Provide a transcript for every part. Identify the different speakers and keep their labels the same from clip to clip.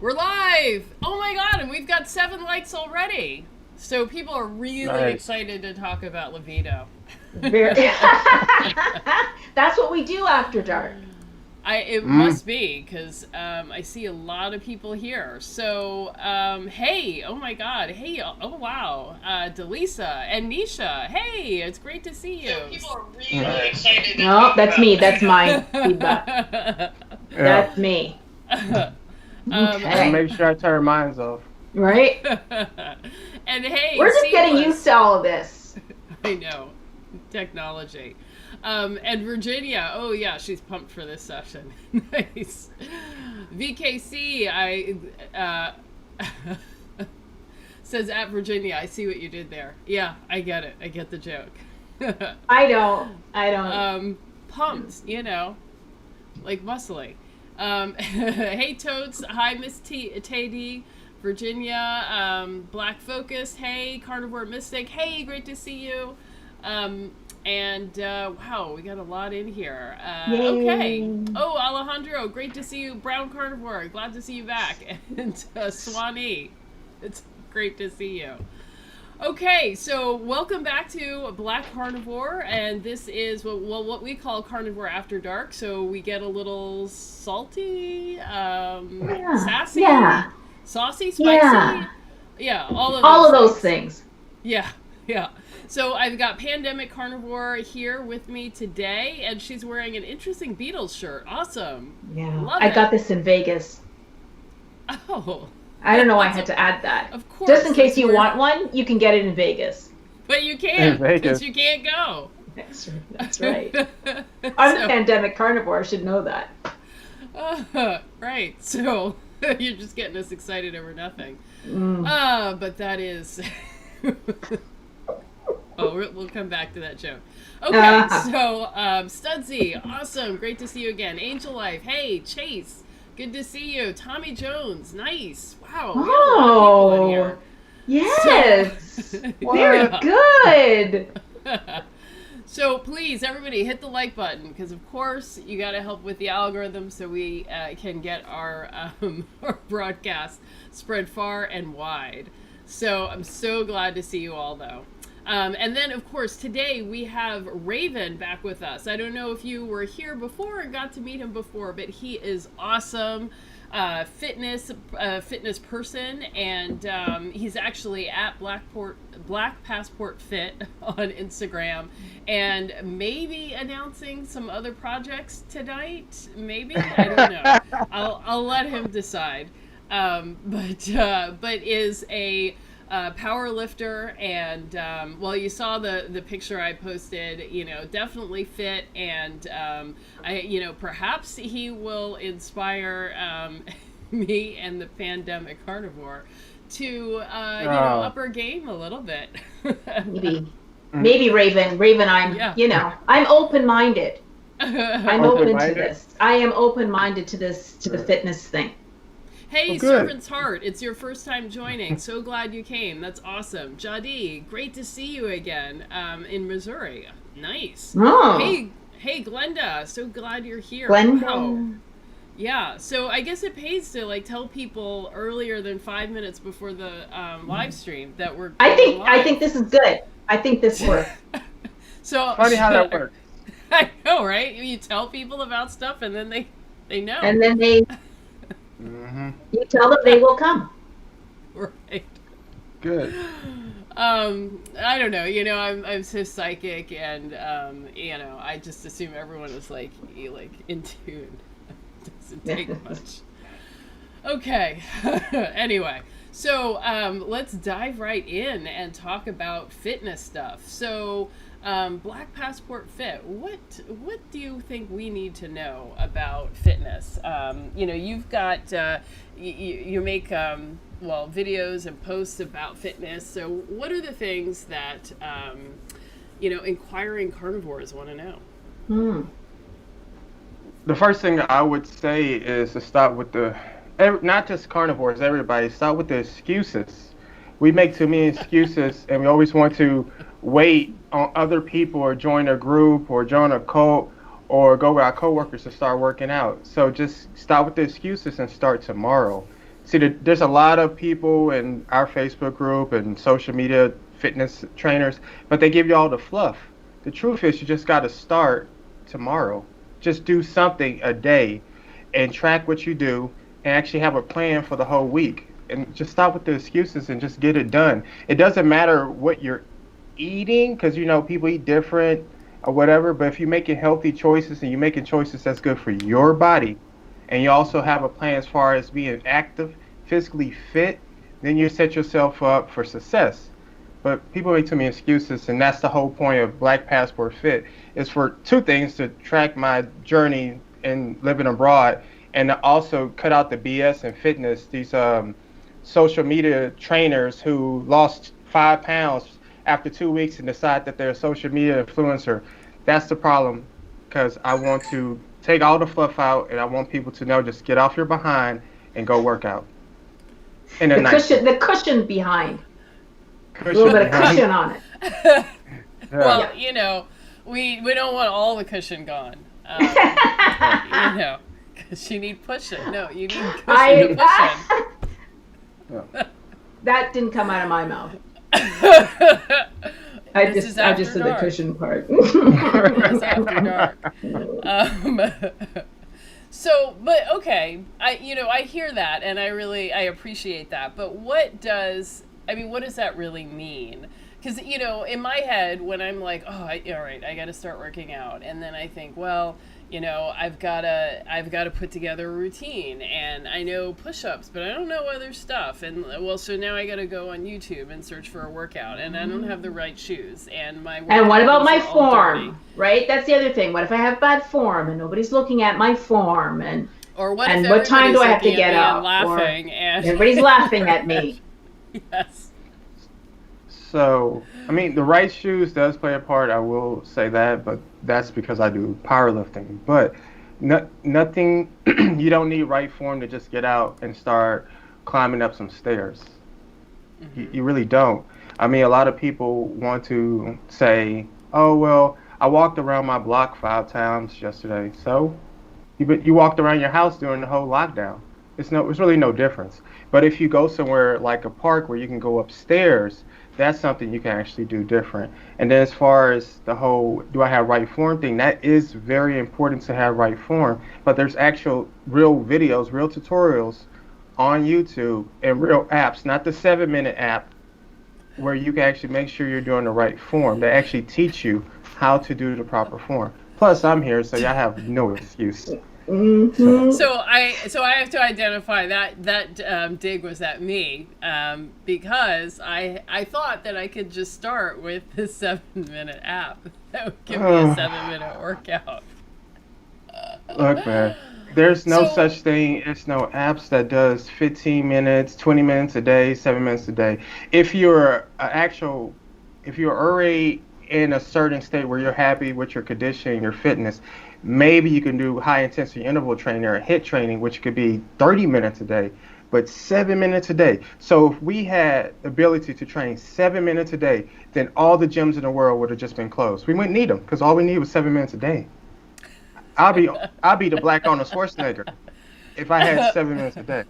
Speaker 1: We're live! Oh my god, and we've got 7 likes already. So people are really excited to talk about Libido.
Speaker 2: Very. That's what we do after dark.
Speaker 1: It must be, because I see a lot of people here. So, hey, oh my god, hey, oh wow, Delisa and Nisha, hey, it's great to see you. So people are really excited.
Speaker 2: No, that's me. That's my feedback. That's me.
Speaker 3: Okay. Make sure I turn mine off.
Speaker 2: Right?
Speaker 1: And hey,
Speaker 2: we're just getting used to all of this.
Speaker 1: I know. Technology. And Virginia, oh yeah, she's pumped for this session. Nice. VKC, says at Virginia, I see what you did there. Yeah, I get it. I get the joke.
Speaker 2: I don't.
Speaker 1: Pumped, you know, like muscly. Hey Toads, hi Miss Teddy, Virginia, Black Focus, hey Carnivore Mystic, hey, great to see you. And wow, we got a lot in here. Okay. Oh, Alejandro, great to see you. Brown Carnivore, glad to see you back. And Swanee, it's great to see you. Okay, so welcome back to Black Carnivore, and this is what we call Carnivore After Dark. So we get a little salty, sassy, saucy, spicy, all
Speaker 2: of those things.
Speaker 1: Yeah. So I've got Pandemic Carnivore here with me today, and she's wearing an interesting Beatles shirt. Awesome.
Speaker 2: Yeah, I got this in Vegas.
Speaker 1: Oh.
Speaker 2: I don't know why I had to add that.
Speaker 1: Of course.
Speaker 2: Just in case you want one, you can get it in Vegas.
Speaker 1: But you can't, because you can't go.
Speaker 2: That's right. I'm the Pandemic Carnivore. I should know that.
Speaker 1: Right. So you're just getting us excited over nothing. But that is... we'll come back to that joke. Okay, so Studsy, awesome. Great to see you again. Angel Life, hey, Chase. Good to see you. Tommy Jones, nice. Wow.
Speaker 2: Oh, yes. Very good.
Speaker 1: So please, everybody, hit the like button, because of course you got to help with the algorithm so we can get our broadcast spread far and wide. So I'm so glad to see you all, though. And then, of course, today we have Raven back with us. I don't know if you were here before or got to meet him before, but he is awesome. Fitness person, and he's actually at Black Passport Fit on Instagram, and maybe announcing some other projects tonight. Maybe, I don't know. I'll let him decide. But is a power lifter, and well, you saw the picture I posted, you know, definitely fit, and perhaps he will inspire me and the Pandemic Carnivore to up our game a little bit.
Speaker 2: Maybe Raven, I'm open-minded. I'm open to this. I am open-minded to this, to the fitness thing.
Speaker 1: Hey, Servant's Heart, it's your first time joining. So glad you came. That's awesome. Jadi, great to see you again in Missouri. Nice.
Speaker 2: Oh.
Speaker 1: Hey, Glenda, so glad you're here.
Speaker 2: Glenda.
Speaker 1: Wow. Yeah, so I guess it pays to tell people earlier than 5 minutes before the live stream that we're.
Speaker 2: I think this is good. I think this works.
Speaker 1: So
Speaker 3: funny how that works.
Speaker 1: I know, right? You tell people about stuff, and then they know.
Speaker 2: And then they. You tell them, they will come.
Speaker 1: Right.
Speaker 3: Good.
Speaker 1: I don't know. You know, I'm so psychic, and I just assume everyone is like in tune. It doesn't take much. Okay. Anyway, so let's dive right in and talk about fitness stuff. So. Black Passport Fit. What do you think we need to know about fitness? You've got you make videos and posts about fitness. So what are the things that inquiring carnivores want to know?
Speaker 3: The first thing I would say is to stop with not just carnivores, everybody, stop with the excuses. We make too many excuses, and we always want to wait on other people or join a group or join a cult or go with our coworkers to start working out. So just stop with the excuses and start tomorrow. See, there's a lot of people in our Facebook group and social media fitness trainers, but they give you all the fluff. The truth is, you just got to start tomorrow. Just do something a day and track what you do and actually have a plan for the whole week. And just stop with the excuses and just get it done. It doesn't matter what you're eating, because people eat different or whatever, but if you're making healthy choices and you're making choices that's good for your body, and you also have a plan as far as being active, physically fit, then you set yourself up for success. But people make too many excuses, and that's the whole point of Black Passport Fit, is for two things: to track my journey in living abroad, and to also cut out the BS in fitness. These social media trainers who lost 5 pounds after 2 weeks and decide that they're a social media influencer. That's the problem, because I want to take all the fluff out, and I want people to know, just get off your behind and go work out.
Speaker 2: The cushion behind. A little bit of cushion on it.
Speaker 1: Yeah. Well, we don't want all the cushion gone. Because you need pushing. No, you need cushion to push in.
Speaker 2: That didn't come out of my mouth. I just said the cushion part.
Speaker 1: It's after dark. But okay, I hear that, and I appreciate that. But what does that really mean? Because in my head, when I'm like, all right, I got to start working out, and then I think, well, I've got to put together a routine, and I know push-ups, but I don't know other stuff, and so now I got to go on YouTube and search for a workout, and I don't have the right shoes, and
Speaker 2: what about my form? Right, that's the other thing. What if I have bad form and nobody's looking at my form, and what time do I have to get up?
Speaker 1: Laughing and
Speaker 2: everybody's laughing at me.
Speaker 1: Yes.
Speaker 3: So, the right shoes does play a part, I will say that, but that's because I do powerlifting. But nothing, you don't need right form to just get out and start climbing up some stairs. Mm-hmm. You really don't. A lot of people want to say, oh, well, I walked around my block 5 times yesterday. So, you walked around your house during the whole lockdown. It's really no difference. But if you go somewhere like a park where you can go upstairs, that's something you can actually do different. And then as far as the whole do I have right form thing, that is very important to have right form. But there's actual real videos, real tutorials on YouTube and real apps, not the 7-minute app, where you can actually make sure you're doing the right form. They actually teach you how to do the proper form. Plus, I'm here, so y'all have no excuse.
Speaker 2: Mm-hmm.
Speaker 1: So I have to identify that dig was at me, because I thought that I could just start with the 7-minute app that would give me a 7-minute workout.
Speaker 3: Look, man, there's no such thing as no apps that does 15 minutes, 20 minutes a day, 7 minutes a day. If you're already in a certain state where you're happy with your conditioning, your fitness, maybe you can do high intensity interval training or HIIT training, which could be 30 minutes a day, but 7 minutes a day. So if we had the ability to train 7 minutes a day, then all the gyms in the world would have just been closed. We wouldn't need them, because all we need was 7 minutes a day. I'll be the Black Arnold Schwarzenegger if I had 7 minutes a day.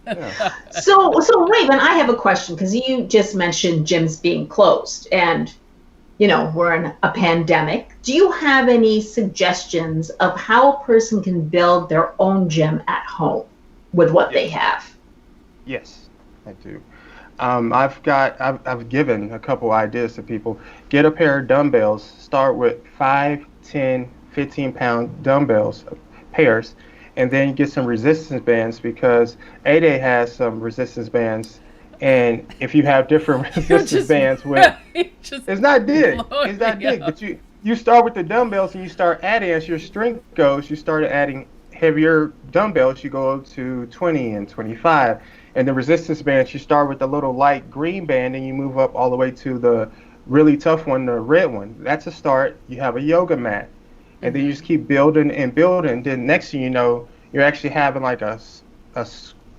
Speaker 3: Yeah.
Speaker 2: So Raven, I have a question, because you just mentioned gyms being closed, and we're in a pandemic. Do you have any suggestions of how a person can build their own gym at home with what they have?
Speaker 3: Yes, I do. I've given a couple ideas to people. Get a pair of dumbbells. Start with 5, 10, 15-pound dumbbells, pairs, and then get some resistance bands, because A-Day has some resistance bands. And if you have different resistance bands it's not big. But you start with the dumbbells and you start adding, as your strength goes, you start adding heavier dumbbells. You go to 20 and 25. And the resistance bands, you start with the little light green band and you move up all the way to the really tough one, the red one. That's a start. You have a yoga mat. And then you just keep building and building. Then next thing you know, you're actually having like a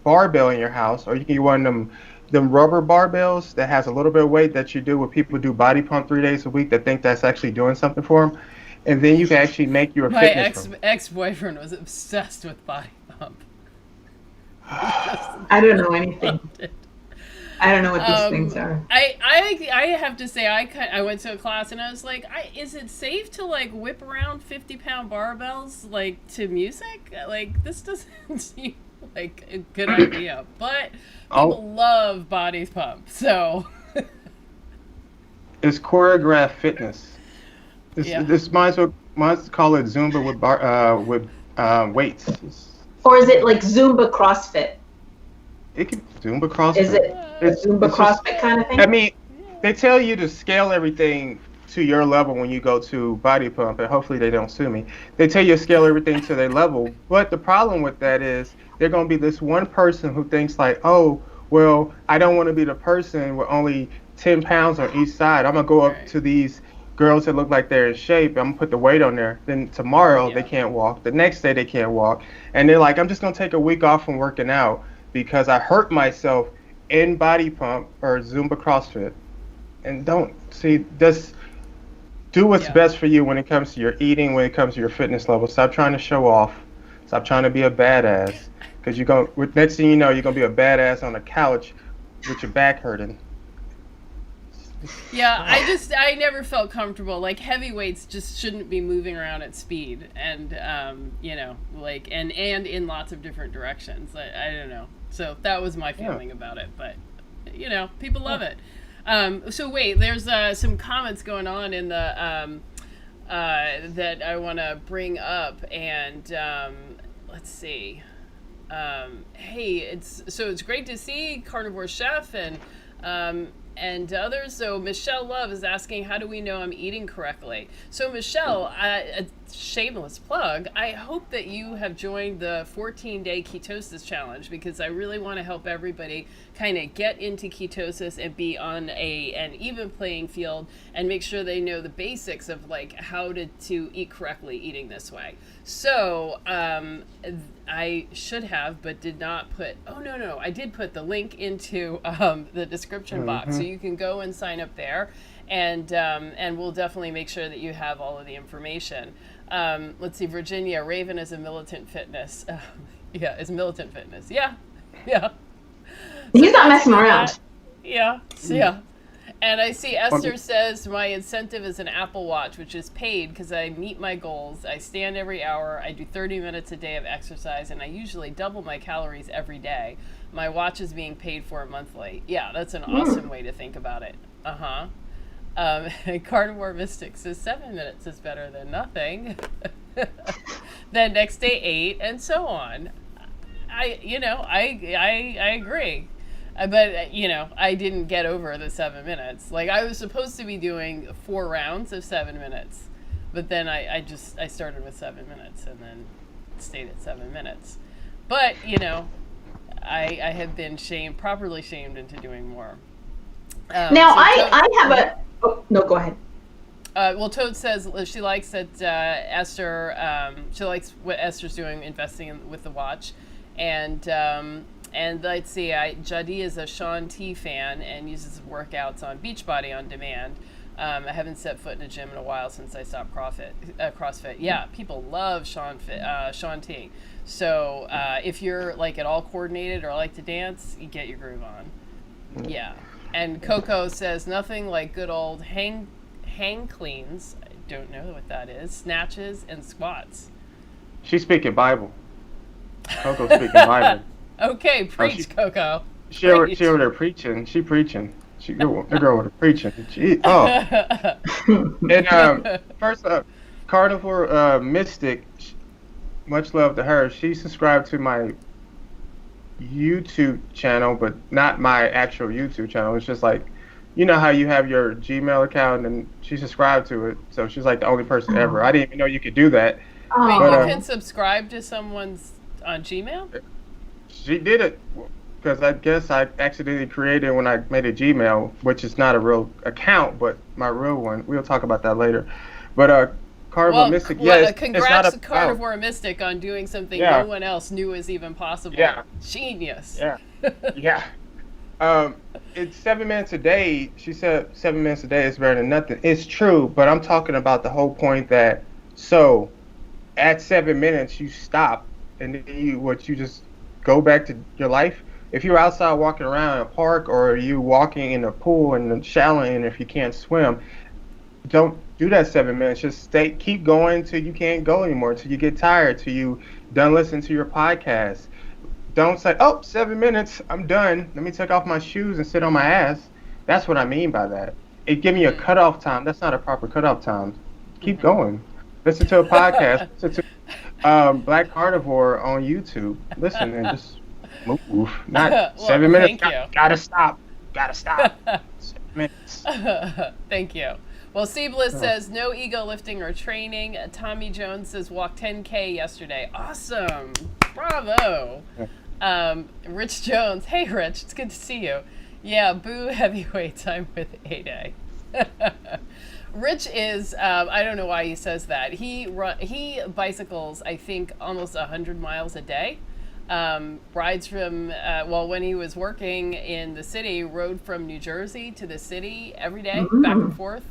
Speaker 3: barbell in your house, or you can get one of them rubber barbells that has a little bit of weight that you do when people do body pump 3 days a week that think that's actually doing something for them. And then you can actually make your fitness.
Speaker 1: My ex-boyfriend was obsessed with body pump.
Speaker 2: I don't know anything. I don't know what these things are.
Speaker 1: I have to say I went to a class and I was like, is it safe to like whip around 50-pound barbells like to music? Like this doesn't seem like a good idea. But people love body pump, so
Speaker 3: it's choreographed fitness. This might as well call it Zumba with weights.
Speaker 2: Or is it like Zumba CrossFit?
Speaker 3: It could Zumba CrossFit.
Speaker 2: Is it Zumba CrossFit kind of thing?
Speaker 3: I mean, they tell you to scale everything to your level when you go to body pump, and hopefully they don't sue me. They tell you to scale everything to their level, but the problem with that is they're going to be this one person who thinks like, oh, well, I don't want to be the person with only 10 pounds on each side. I'm going to go up to these girls that look like they're in shape. I'm going to put the weight on there. Then tomorrow they can't walk. The next day they can't walk. And they're like, I'm just going to take a week off from working out because I hurt myself in body pump or Zumba CrossFit. And just do what's best for you when it comes to your eating, when it comes to your fitness level. Stop trying to show off. Stop trying to be a badass. Because next thing you know, you're going to be a badass on the couch with your back hurting.
Speaker 1: Yeah, I never felt comfortable. Like heavyweights just shouldn't be moving around at speed, and like and in lots of different directions. I don't know. So that was my feeling about it, but people love it. So wait, there's some comments going on in the that I want to bring up, and let's see. Hey, it's great to see Carnivore Chef and others. So Michelle Love is asking, how do we know I'm eating correctly? So Michelle, a shameless plug, I hope that you have joined the 14-day ketosis challenge, because I really want to help everybody kind of get into ketosis and be on an even playing field and make sure they know the basics of like how to eat correctly eating this way. So I should have, but did not put, I did put the link into the description box, so you can go and sign up there, and we'll definitely make sure that you have all of the information. Let's see, Virginia, Raven is a militant fitness. Is militant fitness. Yeah.
Speaker 2: He's not messing around.
Speaker 1: Yeah. And I see Esther says, my incentive is an Apple Watch, which is paid because I meet my goals. I stand every hour. I do 30 minutes a day of exercise, and I usually double my calories every day. My watch is being paid for monthly. Yeah, that's an awesome way to think about it. Carnivore Mystic says 7 minutes is better than nothing. Then next day 8, and so on. I agree. But, I didn't get over the 7 minutes. Like, I was supposed to be doing 4 rounds of 7 minutes. But then I started with 7 minutes and then stayed at 7 minutes. But, I have been properly shamed into doing more.
Speaker 2: Now, I have a... Oh, no, go ahead.
Speaker 1: Well, Toad says she likes that Esther... she likes what Esther's doing, investing with the watch. And let's see, Jadi is a Shaun T fan and uses workouts on Beachbody on demand. I haven't set foot in a gym in a while since I stopped CrossFit. Yeah, people love Shaun T. So if you're like at all coordinated or like to dance, you get your groove on. Yeah. And Coco says nothing like good old hang cleans. I don't know what that is. Snatches and squats.
Speaker 3: She's speaking Bible. Coco's speaking Bible.
Speaker 1: Okay, preach, Coco.
Speaker 3: She over there preaching. She preaching. The girl with the preaching. And first up, Carnivore Mystic. Much love to her. She subscribed to my YouTube channel, but not my actual YouTube channel. It's just like, how you have your Gmail account, and she subscribed to it. So she's like the only person ever. I didn't even know you could do that.
Speaker 1: Wait, you can subscribe to someone's on Gmail?
Speaker 3: She did it because I guess I accidentally created when I made a Gmail, which is not a real account, but my real one. We'll talk about that later. But Carnivore Mystic,
Speaker 1: congrats to Carnivore Mystic on doing something no one else knew was even possible. Yeah. Genius.
Speaker 3: Yeah. It's 7 minutes a day. She said 7 minutes a day is better than nothing. It's true, but I'm talking about the whole point that at 7 minutes you stop and then you just go back to your life. if you're outside walking around in a park, or you walking in a pool and showering, and if you can't swim, don't do that 7 minutes. Just keep going till you can't go anymore, till you get tired, till you done listening to your podcast. Don't say, oh, 7 minutes, I'm done. Let me take off my shoes and sit on my ass. That's what I mean by that. It give me a cutoff time. That's not a proper cutoff time. Keep going. Listen to a podcast. Listen to Black Carnivore on YouTube. Listen and just move. Not
Speaker 1: Well,
Speaker 3: 7 minutes.
Speaker 1: thank you.
Speaker 3: Gotta stop. 7 minutes.
Speaker 1: Thank you. Well, C Bliss says no ego lifting or training. Tommy Jones says walked 10K yesterday. Awesome. Bravo. Rich Jones. Hey, Rich. It's good to see you. Yeah, boo heavyweights. I'm with A-Day. Rich is, I don't know why he says that. He bicycles, I think, almost 100 miles a day. Rides from, when he was working in the city, rode from New Jersey to the city every day, back and forth.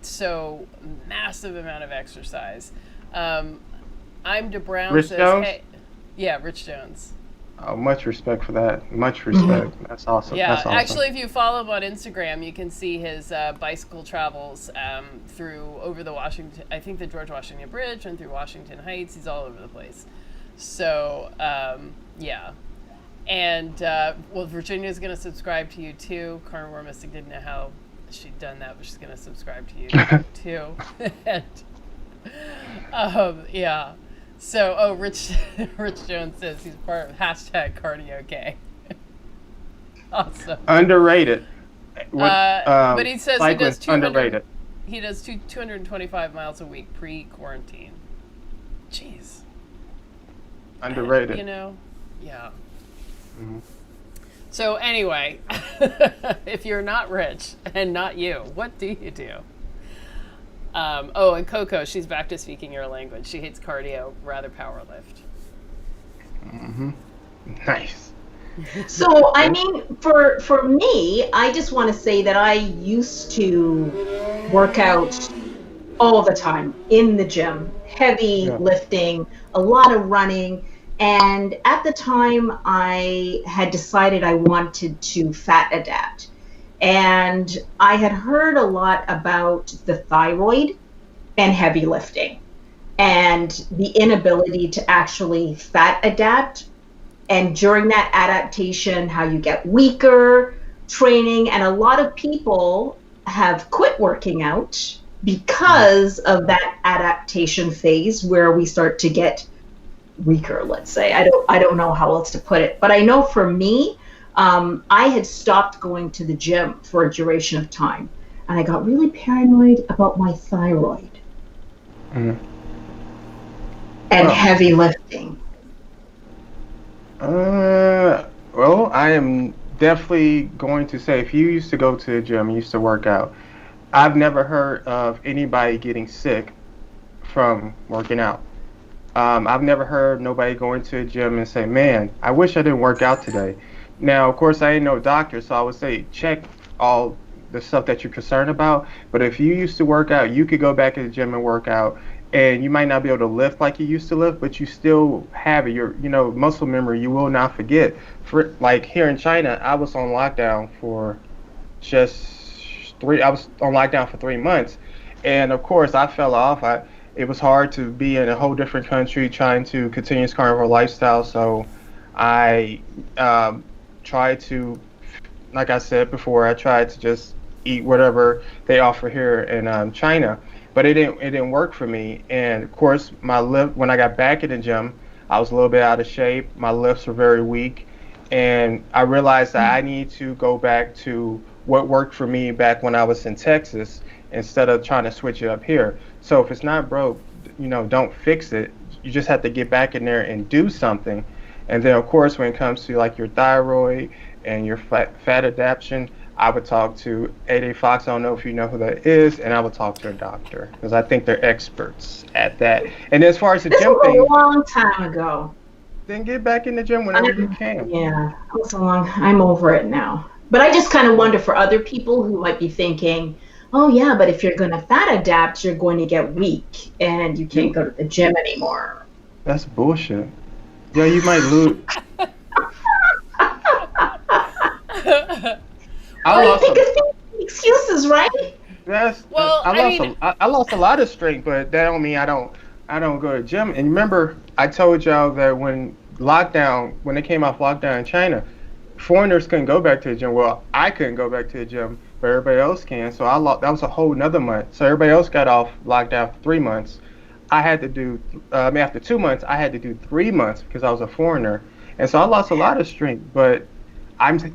Speaker 1: So massive amount of exercise. I'm DeBrown
Speaker 3: Rich
Speaker 1: says,
Speaker 3: Jones?
Speaker 1: hey, yeah, Rich Jones.
Speaker 3: Oh, much respect for that. Much respect. That's awesome.
Speaker 1: Yeah,
Speaker 3: That's awesome.
Speaker 1: actually, if you follow him on Instagram, you can see his bicycle travels over the Washington, I think the George Washington Bridge, and through Washington Heights. He's all over the place. So, yeah. And, Virginia's going to subscribe to you, too. Carnivore Mystic didn't know how she'd done that, but she's going to subscribe to you, too. And, yeah. So, Rich Jones says he's part of #CardioK. Awesome.
Speaker 3: Underrated.
Speaker 1: But he says he does 200.
Speaker 3: Underrated.
Speaker 1: He does 225 miles a week pre-quarantine. Jeez.
Speaker 3: Underrated.
Speaker 1: Yeah.
Speaker 3: Mm-hmm.
Speaker 1: So anyway, if you're not Rich and not you, what do you do? And Coco, she's back to speaking your language. She hates cardio, rather power lift.
Speaker 3: Mm-hmm. Nice.
Speaker 2: So, I mean, for me, I just want to say that I used to work out all the time in the gym, heavy lifting, a lot of running. And at the time, I had decided I wanted to fat adapt. And I had heard a lot about the thyroid and heavy lifting and the inability to actually fat adapt. And during that adaptation, how you get weaker, training, and a lot of people have quit working out because of that adaptation phase where we start to get weaker, let's say. I don't know how else to put it. But I know for me, I had stopped going to the gym for a duration of time, and I got really paranoid about my thyroid and heavy lifting.
Speaker 3: Well, I am definitely going to say, if you used to go to the gym, you used to work out, I've never heard of anybody getting sick from working out. I've never heard nobody going to a gym and say, man, I wish I didn't work out today. Now, of course, I ain't no doctor, so I would say check all the stuff that you're concerned about. But if you used to work out, you could go back to the gym and work out, and you might not be able to lift like you used to lift, but you still have it. Your, muscle memory, you will not forget. For like here in China, I was on lockdown for I was on lockdown for 3 months, and of course, I fell off. It was hard to be in a whole different country trying to continue this carnivore lifestyle, so I tried to, like I said before, I tried to just eat whatever they offer here in China, but it didn't work for me. And of course, my lift, when I got back in the gym, I was a little bit out of shape. My lifts were very weak, and I realized that I need to go back to what worked for me back when I was in Texas instead of trying to switch it up here. So if it's not broke, don't fix it. You just have to get back in there and do something. And then, of course, when it comes to like your thyroid and your fat adaptation, I would talk to A.D. Fox. I don't know if you know who that is, and I would talk to a doctor because I think they're experts at that. And as far as the gym thing,
Speaker 2: a long time ago.
Speaker 3: Then get back in the gym whenever you can.
Speaker 2: Yeah, it was I'm over it now. But I just kind of wonder for other people who might be thinking, oh yeah, but if you're going to fat adapt, you're going to get weak and you can't go to the gym anymore.
Speaker 3: That's bullshit. Yeah, you might lose. I
Speaker 2: I
Speaker 3: lost
Speaker 2: think
Speaker 3: a,
Speaker 2: it's excuses, right?
Speaker 3: that's,
Speaker 1: Well, I mean,
Speaker 3: I lost a lot of strength, but that don't mean I don't go to gym. And remember, I told y'all that when they came off lockdown in China, foreigners couldn't go back to the gym. Well, I couldn't go back to the gym, but everybody else can. So I lost. That was a whole another month. So everybody else got off lockdown for 3 months. I had to do. I mean, after 2 months, I had to do 3 months because I was a foreigner, and so I lost a lot of strength. But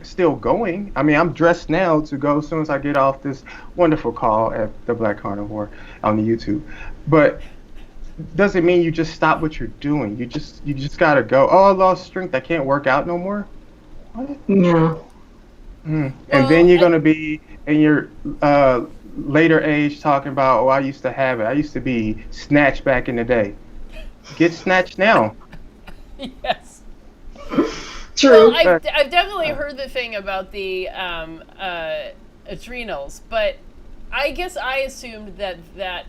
Speaker 3: still going. I mean, I'm dressed now to go as soon as I get off this wonderful call at the Black Carnivore on the YouTube. But doesn't mean you just stop what you're doing. You just gotta go. Oh, I lost strength. I can't work out no more. What?
Speaker 2: Yeah.
Speaker 3: And
Speaker 1: well,
Speaker 3: then you're gonna be in your later age talking about, oh, I used to have it. I used to be snatched back in the day. Get snatched now.
Speaker 1: yes. Well,
Speaker 2: True.
Speaker 1: I've definitely heard the thing about the adrenals, but I guess I assumed that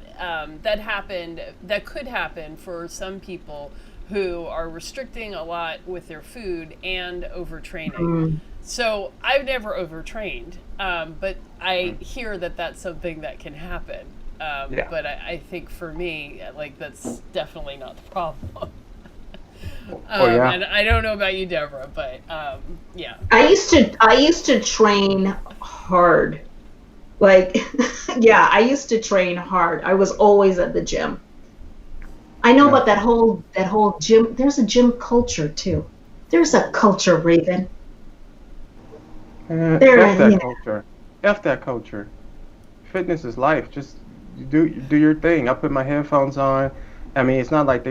Speaker 1: happened. That could happen for some people who are restricting a lot with their food and overtraining. So I've never overtrained, but I hear that that's something that can happen.
Speaker 3: Yeah.
Speaker 1: But I think for me, like that's definitely not the problem.
Speaker 3: Oh yeah.
Speaker 1: And I don't know about you, Deborah, but yeah.
Speaker 2: I used to train hard. Like, yeah, I used to train hard. I was always at the gym. I know
Speaker 3: Yeah.
Speaker 2: about that whole gym. There's a gym culture too. There's a culture, Raven. There,
Speaker 3: F that
Speaker 2: yeah.
Speaker 3: culture. F that culture. Fitness is life. Just do your thing. I put my headphones on. I mean, it's not like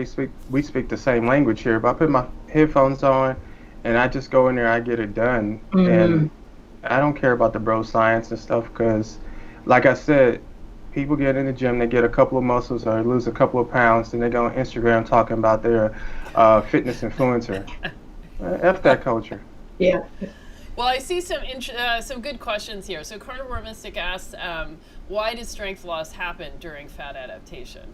Speaker 3: we speak the same language here, but I put my headphones on and I just go in there, I get it done. And I don't care about the bro science and stuff because, like I said, people get in the gym, they get a couple of muscles or lose a couple of pounds, and they go on Instagram talking about their fitness influencer. F that culture.
Speaker 2: Yeah.
Speaker 1: Well, I see some good questions here. So Carnivore Mystic asks, why does strength loss happen during fat adaptation?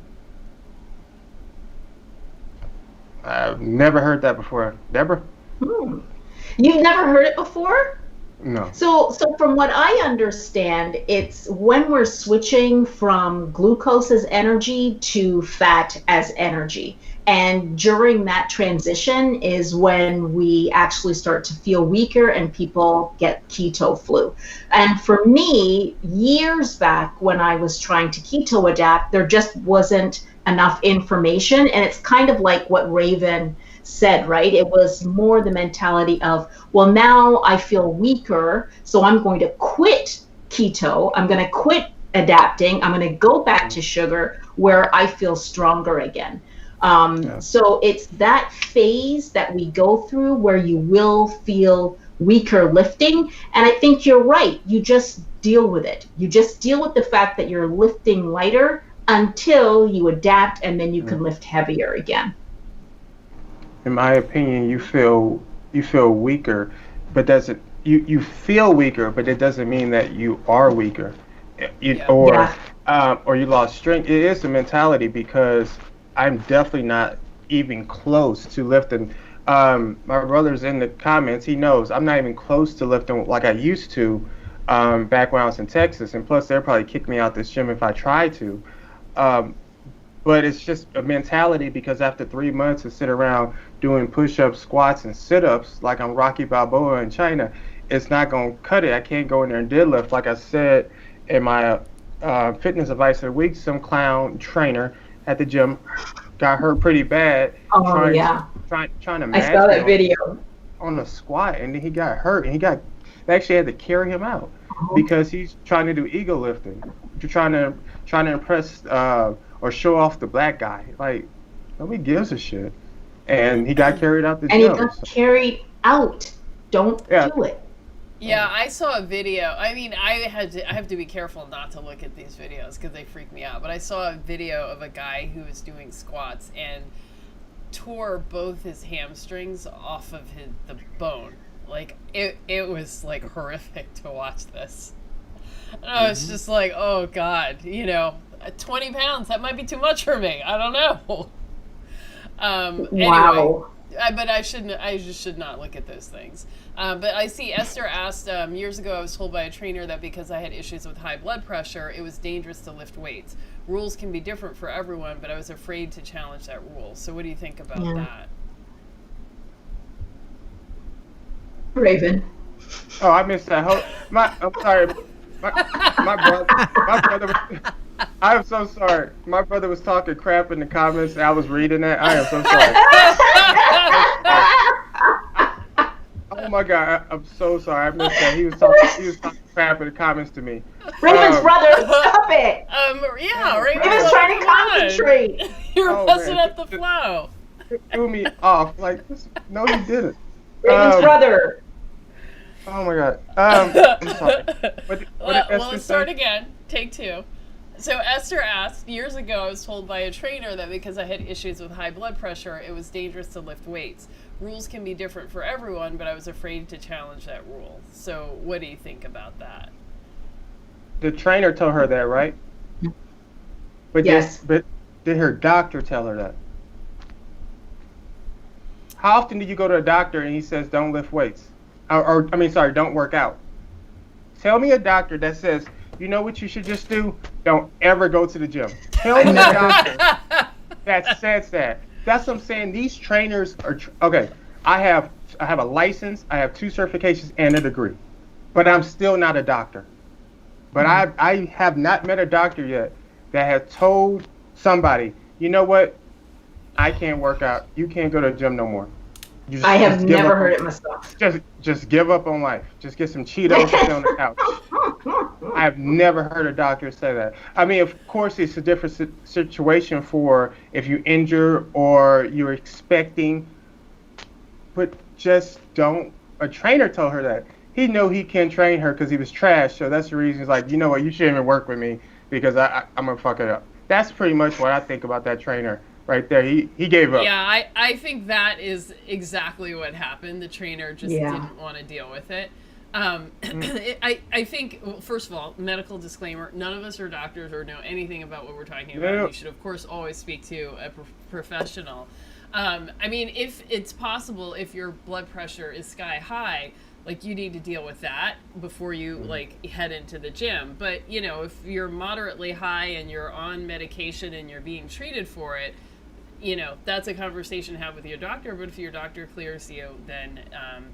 Speaker 3: I've never heard that before. Deborah?
Speaker 2: You've never heard it before?
Speaker 3: No.
Speaker 2: So from what I understand, it's when we're switching from glucose as energy to fat as energy. And during that transition is when we actually start to feel weaker and people get keto flu. And for me, years back when I was trying to keto adapt, there just wasn't enough information. And it's kind of like what Raven said, right? It was more the mentality of, well, now I feel weaker, so I'm going to quit keto. I'm going to quit adapting. I'm going to go back to sugar where I feel stronger again. So it's that phase that we go through where you will feel weaker lifting. And I think you're right. You just deal with it. You just deal with the fact that you're lifting lighter until you adapt, and then you can lift heavier again.
Speaker 3: In my opinion, you feel weaker, but you feel weaker, but it doesn't mean that you are weaker, or you lost strength. It is a mentality because I'm definitely not even close to lifting. My brother's in the comments. He knows I'm not even close to lifting like I used to back when I was in Texas. And plus, they'll probably kick me out this gym if I try to. But it's just a mentality because after 3 months to sit around doing push-ups, squats, and sit-ups like I'm Rocky Balboa in China, it's not going to cut it. I can't go in there and deadlift. Like I said in my fitness advice of the week, some clown trainer at the gym got hurt pretty bad trying to match
Speaker 2: I saw that video
Speaker 3: on a squat, and then he got hurt, and they actually had to carry him out because he's trying to do ego lifting. You're trying to impress or show off the black guy. Like, nobody gives a shit. And he got carried out the gym.
Speaker 2: And he got carried out. Don't do it.
Speaker 1: Yeah, I saw a video. I mean, I have to be careful not to look at these videos because they freak me out. But I saw a video of a guy who was doing squats and tore both his hamstrings off of the bone. Like, it was like horrific to watch this. And I was just like, oh God, 20 pounds, that might be too much for me. I don't know. Anyway,
Speaker 2: Wow.
Speaker 1: But I shouldn't. I just should not look at those things. But I see Esther asked years ago. I was told by a trainer that because I had issues with high blood pressure, it was dangerous to lift weights. Rules can be different for everyone, but I was afraid to challenge that rule. So what do you think about that?
Speaker 2: Raven.
Speaker 3: Oh, I missed that whole. I'm sorry. My brother. I am so sorry. My brother was talking crap in the comments. I was reading that. I am so sorry. Oh my God, I'm so sorry. I missed that. He was talking crap in the comments to me.
Speaker 2: Raven's brother, stop it.
Speaker 1: Yeah,
Speaker 2: Raven's trying to concentrate.
Speaker 1: You're messing up the flow.
Speaker 3: It threw me off. Like, no, you didn't.
Speaker 2: Raven's brother.
Speaker 3: Oh my God. I'm sorry.
Speaker 1: Well, let's start again. Take two. So Esther asked, years ago I was told by a trainer that because I had issues with high blood pressure, it was dangerous to lift weights. Rules can be different for everyone, but I was afraid to challenge that rule. So what do you think about that?
Speaker 3: The trainer told her that, right? But
Speaker 2: yes.
Speaker 3: But did her doctor tell her that? How often do you go to a doctor and he says don't lift weights? Don't work out. Tell me a doctor that says, you know what you should just do? Don't ever go to the gym. Tell me a doctor that says that. That's what I'm saying. These trainers are okay. I have a license. I have 2 certifications and a degree, but I'm still not a doctor. But I have not met a doctor yet that has told somebody, you know what? I can't work out. You can't go to the gym no more.
Speaker 2: I have never heard it myself.
Speaker 3: Just give up on life. Just get some Cheetos and sit on the couch. I've never heard a doctor say that. I mean, of course, it's a different situation for if you injure or you're expecting, but just don't. A trainer told her that. He knew he can't train her because he was trash, so that's the reason he's like, you know what, you shouldn't even work with me because I'm going to fuck it up. That's pretty much what I think about that trainer. Right there, he gave up.
Speaker 1: Yeah, I think that is exactly what happened. The trainer just didn't want to deal with it. I think, well, first of all, medical disclaimer, none of us are doctors or know anything about what we're talking about.
Speaker 3: Yeah.
Speaker 1: You should, of course, always speak to a professional. I mean, if it's possible, if your blood pressure is sky high, like you need to deal with that before you like head into the gym. But, you know, if you're moderately high and you're on medication and you're being treated for it, you know, that's a conversation to have with your doctor, but if your doctor clears you, then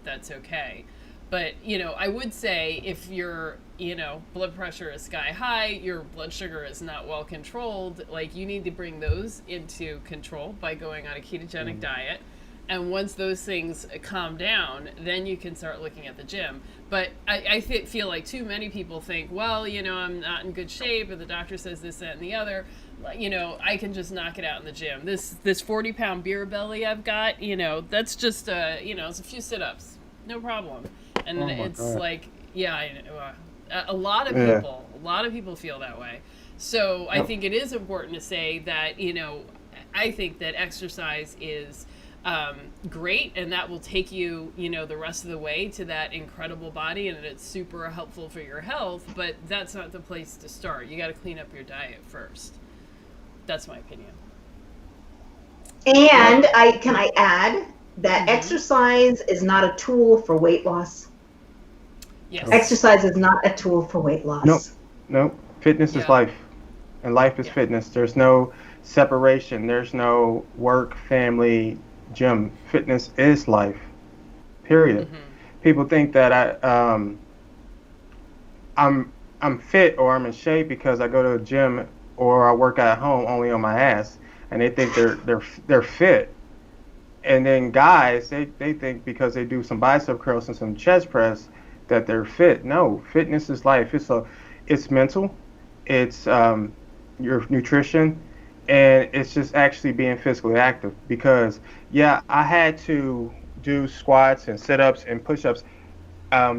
Speaker 1: that's okay. But, you know, I would say if your, you know, blood pressure is sky high, your blood sugar is not well controlled, like you need to bring those into control by going on a ketogenic diet. And once those things calm down, then you can start looking at the gym. But I feel like too many people think, well, you know, I'm not in good shape, and the doctor says this, that, and the other. You know, I can just knock it out in the gym. This 40-pound beer belly I've got, you know, that's just you know, it's a few sit-ups, no problem. And it's God. Like, yeah, a lot of people feel that way. So I think it is important to say that, you know, I think that exercise is great, and that will take you, you know, the rest of the way to that incredible body, and it's super helpful for your health, but that's not the place to start. You got to clean up your diet first. That's my opinion.
Speaker 2: And can I add that exercise is not a tool for weight loss?
Speaker 1: Yes.
Speaker 2: Exercise is not a tool for weight loss.
Speaker 3: Nope. Fitness is life, and life is fitness. There's no separation. There's no work, family, gym. Fitness is life. Period. People think that I'm fit or I'm in shape because I go to a gym or I work at home only on my ass, and they think they're fit. And then guys, they think because they do some bicep curls and some chest press that they're fit. No, fitness is life. It's mental, it's your nutrition, and it's just actually being physically active. Because I had to do squats and sit-ups and push-ups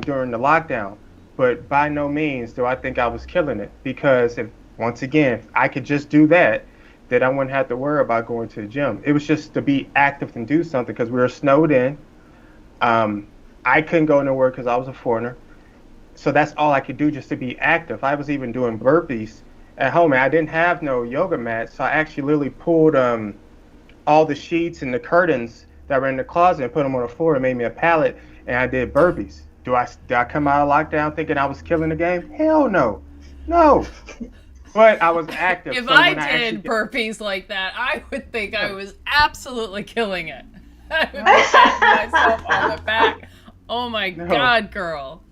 Speaker 3: during the lockdown, but by no means do I think I was killing it, because once again, if I could just do that, then I wouldn't have to worry about going to the gym. It was just to be active and do something, because we were snowed in. I couldn't go nowhere because I was a foreigner. So that's all I could do, just to be active. I was even doing burpees at home, and I didn't have no yoga mat, so I actually literally pulled all the sheets and the curtains that were in the closet and put them on the floor and made me a pallet, and I did burpees. Did I come out of lockdown thinking I was killing the game? Hell no. No. But I was active.
Speaker 1: If
Speaker 3: so
Speaker 1: I
Speaker 3: when
Speaker 1: did burpees like that, I would think I was absolutely killing it. I would be patting myself on the back. Oh my God, girl.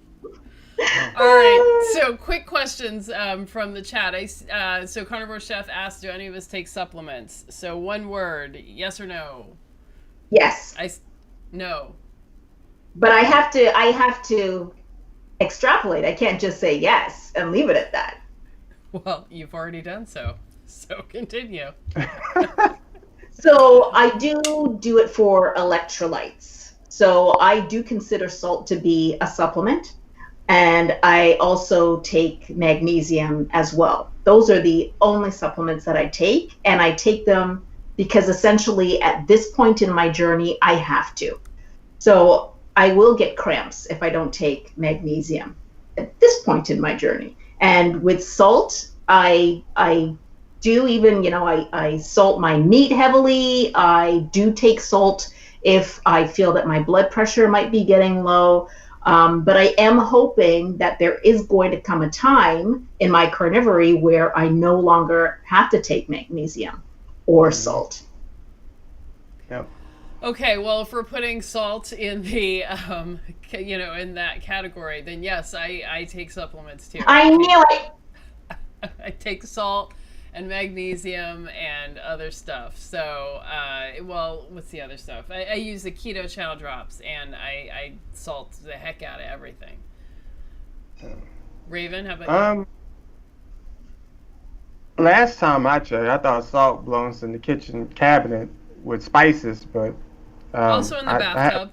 Speaker 1: All right, so quick questions from the chat. So Carnivore Chef asked, do any of us take supplements? So one word, yes or no?
Speaker 2: Yes.
Speaker 1: No.
Speaker 2: But I have to extrapolate. I can't just say yes and leave it at that.
Speaker 1: Well, you've already done so. So continue.
Speaker 2: So I do it for electrolytes. So I do consider salt to be a supplement. And I also take magnesium as well. Those are the only supplements that I take. And I take them because essentially at this point in my journey, I have to. So I will get cramps if I don't take magnesium at this point in my journey. And with salt, I do even, I salt my meat heavily. I do take salt if I feel that my blood pressure might be getting low. But I am hoping that there is going to come a time in my carnivory where I no longer have to take magnesium or salt.
Speaker 3: Yep.
Speaker 1: Okay, well, if we're putting salt in the, in that category, then yes, I take supplements too.
Speaker 2: I knew it.
Speaker 1: I take salt and magnesium and other stuff. So, what's the other stuff? I use the keto chow drops, and I salt the heck out of everything. Raven, how about you?
Speaker 3: Last time I checked, I thought salt belongs in the kitchen cabinet with spices, but
Speaker 1: also in the bathtub.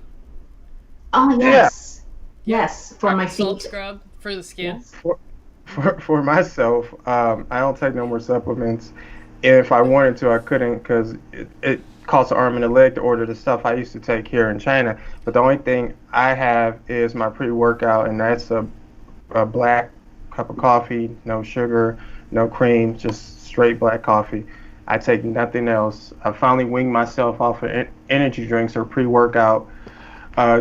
Speaker 2: Oh yes, yes, for my feet.
Speaker 1: Salt scrub for the skin.
Speaker 2: Yes.
Speaker 3: For myself, I don't take no more supplements. If I wanted to, I couldn't because it costs an arm and a leg to order the stuff I used to take here in China. But the only thing I have is my pre-workout, and that's a black cup of coffee, no sugar, no cream, just straight black coffee. I take nothing else. I finally winged myself off of energy drinks or pre-workout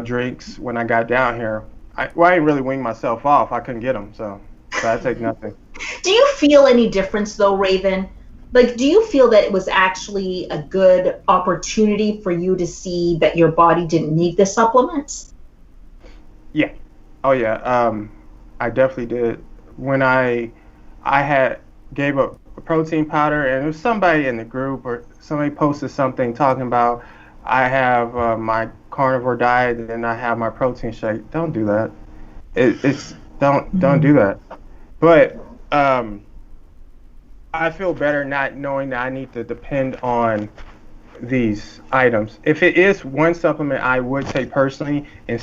Speaker 3: drinks when I got down here. I didn't really wing myself off. I couldn't get them, so I take nothing.
Speaker 2: Do you feel any difference though, Raven? Like, do you feel that it was actually a good opportunity for you to see that your body didn't need the supplements?
Speaker 3: Yeah. Oh yeah. I definitely did. When I gave up a protein powder, and there was somebody in the group or somebody posted something talking about I have my carnivore diet and I have my protein shake. Don't do that. Don't do that. But I feel better not knowing that I need to depend on these items. If it is one supplement I would take personally and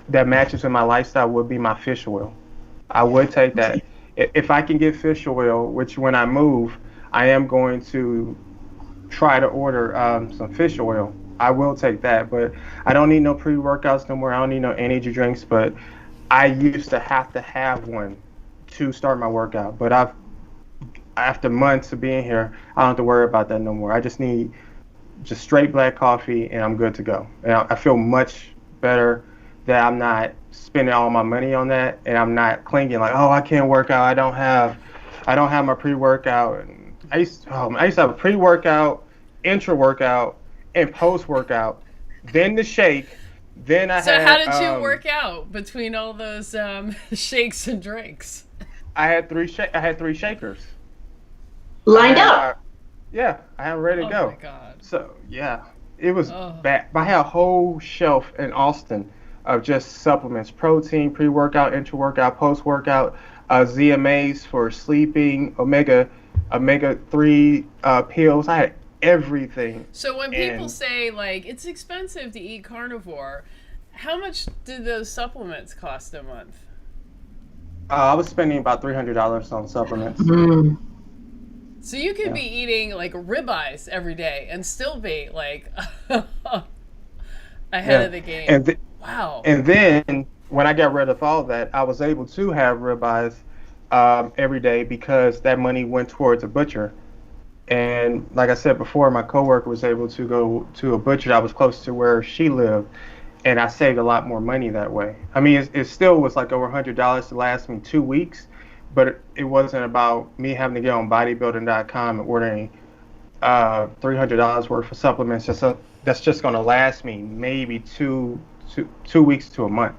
Speaker 3: that matches with my lifestyle would be my fish oil. I would take that. If I can get fish oil, which when I move, I am going to try to order some fish oil. I will take that, but I don't need no pre-workouts no more. I don't need no energy drinks, but I used to have one to start my workout. But after months of being here, I don't have to worry about that no more. I just need just straight black coffee, and I'm good to go. And I feel much better that I'm not spending all my money on that, and I'm not clinging like, oh, I can't work out. I don't have my pre-workout. And I used to have a pre-workout, intra-workout, and post-workout, then the shake. Then
Speaker 1: So how did you work out between all those shakes and drinks?
Speaker 3: I had three shakers
Speaker 2: lined up.
Speaker 3: Yeah, I had them ready to go.
Speaker 1: Oh my God.
Speaker 3: So yeah, it was bad. I had a whole shelf in Austin of just supplements: protein, pre-workout, intra-workout, post-workout, ZMAs for sleeping, omega-3 pills. I had everything.
Speaker 1: So when people say like it's expensive to eat carnivore, how much do those supplements cost a month?
Speaker 3: I was spending about $300 on supplements.
Speaker 1: So you could be eating like ribeyes every day and still be like ahead of the game. Wow.
Speaker 3: And then when I got rid of all that, I was able to have ribeyes every day because that money went towards a butcher. And like I said before, my coworker was able to go to a butcher that was close to where she lived, and I saved a lot more money that way. I mean, it still was like over $100 to last me 2 weeks, but it wasn't about me having to get on bodybuilding.com and ordering $300 worth of supplements. That's just going to last me maybe two weeks to a month.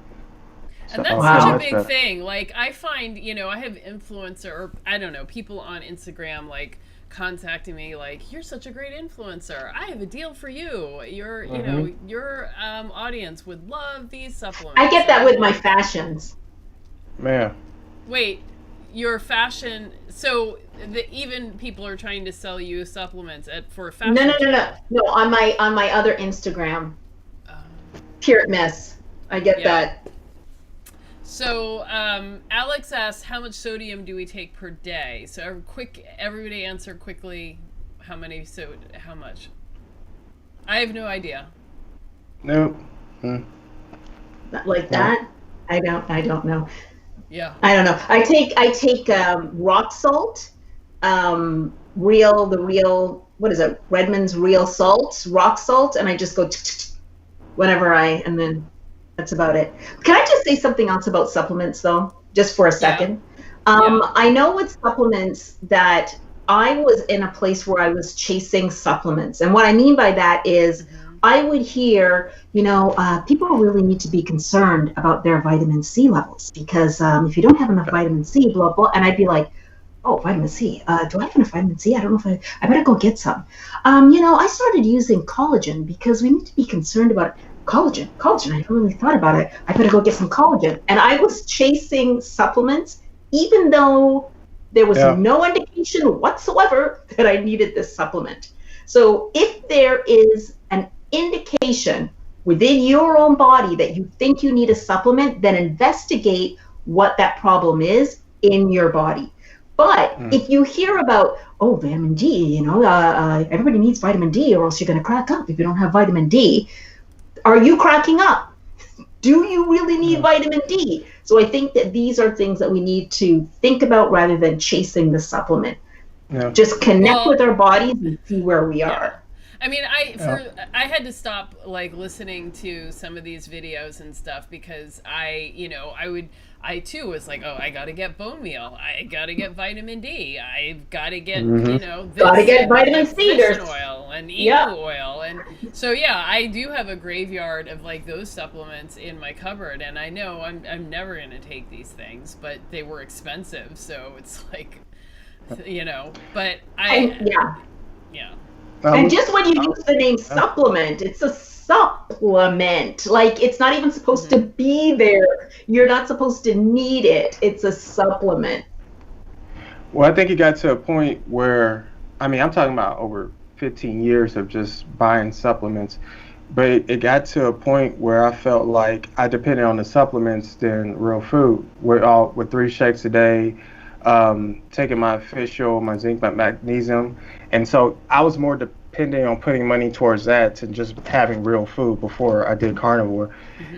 Speaker 1: And that's such a big thing. Like, I find, I have influencer, or I don't know, people on Instagram, like, contacting me, like, you're such a great influencer. I have a deal for you. Your audience would love these supplements.
Speaker 2: I get that with my fashions.
Speaker 3: Man.
Speaker 1: Wait, your fashion, so even people are trying to sell you supplements for fashion?
Speaker 2: No, on my other Instagram. Pure Miss. I get that.
Speaker 1: So Alex asks, how much sodium do we take per day? So everybody answer quickly. How much? I have no idea.
Speaker 3: Nope.
Speaker 2: Like that? I don't know.
Speaker 1: Yeah.
Speaker 2: I don't know. I take rock salt, the real, what is it? Redmond's real salt, rock salt, and I just go whenever and then that's about it. Can I just say something else about supplements, though, just for a second? Yeah. I know with supplements that I was in a place where I was chasing supplements. And what I mean by that is I would hear, people really need to be concerned about their vitamin C levels because if you don't have enough vitamin C, blah, blah. And I'd be like, oh, vitamin C. Do I have enough vitamin C? I don't know if I better go get some. I started using collagen because we need to be concerned about collagen. I never really thought about it. I better go get some collagen. And I was chasing supplements, even though there was no indication whatsoever that I needed this supplement. So if there is an indication within your own body that you think you need a supplement, then investigate what that problem is in your body. But if you hear about, vitamin D, everybody needs vitamin D or else you're going to crack up if you don't have vitamin D. Are you cracking up? Do you really need vitamin D? So I think that these are things that we need to think about rather than chasing the supplement. Yeah. Just connect with our bodies and see where we are.
Speaker 1: I mean, I had to stop listening to some of these videos and stuff because I too was like, I got to get bone meal. I got to get vitamin D. I've got to get,
Speaker 2: got to get vitamin C
Speaker 1: oil and emu oil. And so, I do have a graveyard of those supplements in my cupboard. And I know I'm never going to take these things, but they were expensive. So it's but
Speaker 2: and just when you use the name supplement, it's a supplement. It's not even supposed to be there. You're not supposed to need it. It's a supplement.
Speaker 3: Well, I think it got to a point where, I'm talking about over 15 years of just buying supplements, but it got to a point where I felt like I depended on the supplements than real food. With 3 shakes a day, taking my fish oil, my zinc, my magnesium, and so I was more dependent on putting money towards that than just having real food before I did Carnivore,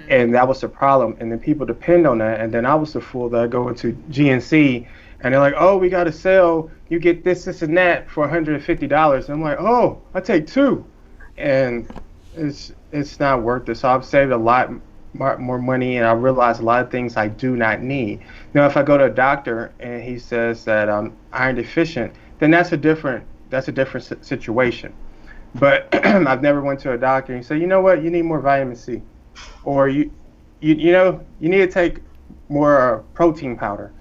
Speaker 3: and that was the problem. And then people depend on that, and then I was the fool that I go into GNC and they're like, oh, we got a sale, you get this and that for $150. And I'm like, oh, I take 2, and it's not worth it. So I've saved a lot more money, and I realized a lot of things I do not need. Now, if I go to a doctor and he says that I'm iron deficient, then that's a different situation. But I've never went to a doctor and said, you know what, you need more vitamin C, or you need to take more protein powder.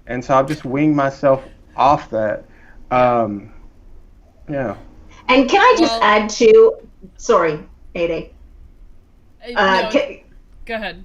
Speaker 3: And so I've just winged myself off that.
Speaker 2: And can I just add to, sorry, Ade.
Speaker 1: Go ahead.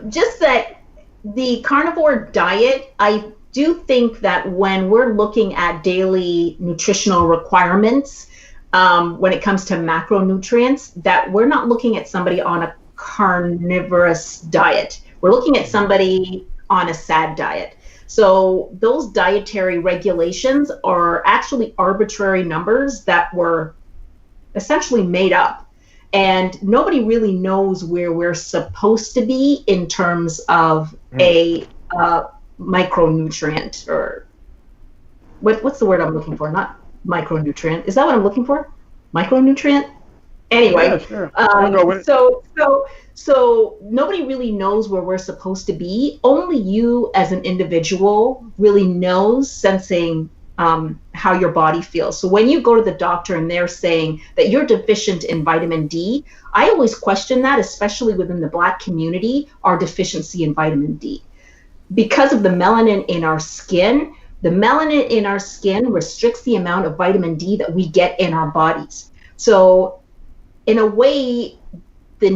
Speaker 2: Just that the carnivore diet, I do think that when we're looking at daily nutritional requirements, when it comes to macronutrients, that we're not looking at somebody on a carnivorous diet. We're looking at somebody on a SAD diet. So those dietary regulations are actually arbitrary numbers that were essentially made up. And nobody really knows where we're supposed to be in terms of a micronutrient, or what's the word I'm looking for? Not micronutrient. Is that what I'm looking for? Micronutrient?
Speaker 3: Yeah,
Speaker 2: Anyway,
Speaker 3: sure. I'll go with it.
Speaker 2: so nobody really knows where we're supposed to be. Only you as an individual really knows, sensing how your body feels. So when you go to the doctor and they're saying that you're deficient in vitamin D, I always question that, especially within the Black community, our deficiency in vitamin D. Because of the melanin in our skin, the melanin in our skin restricts the amount of vitamin D that we get in our bodies. So in a way, the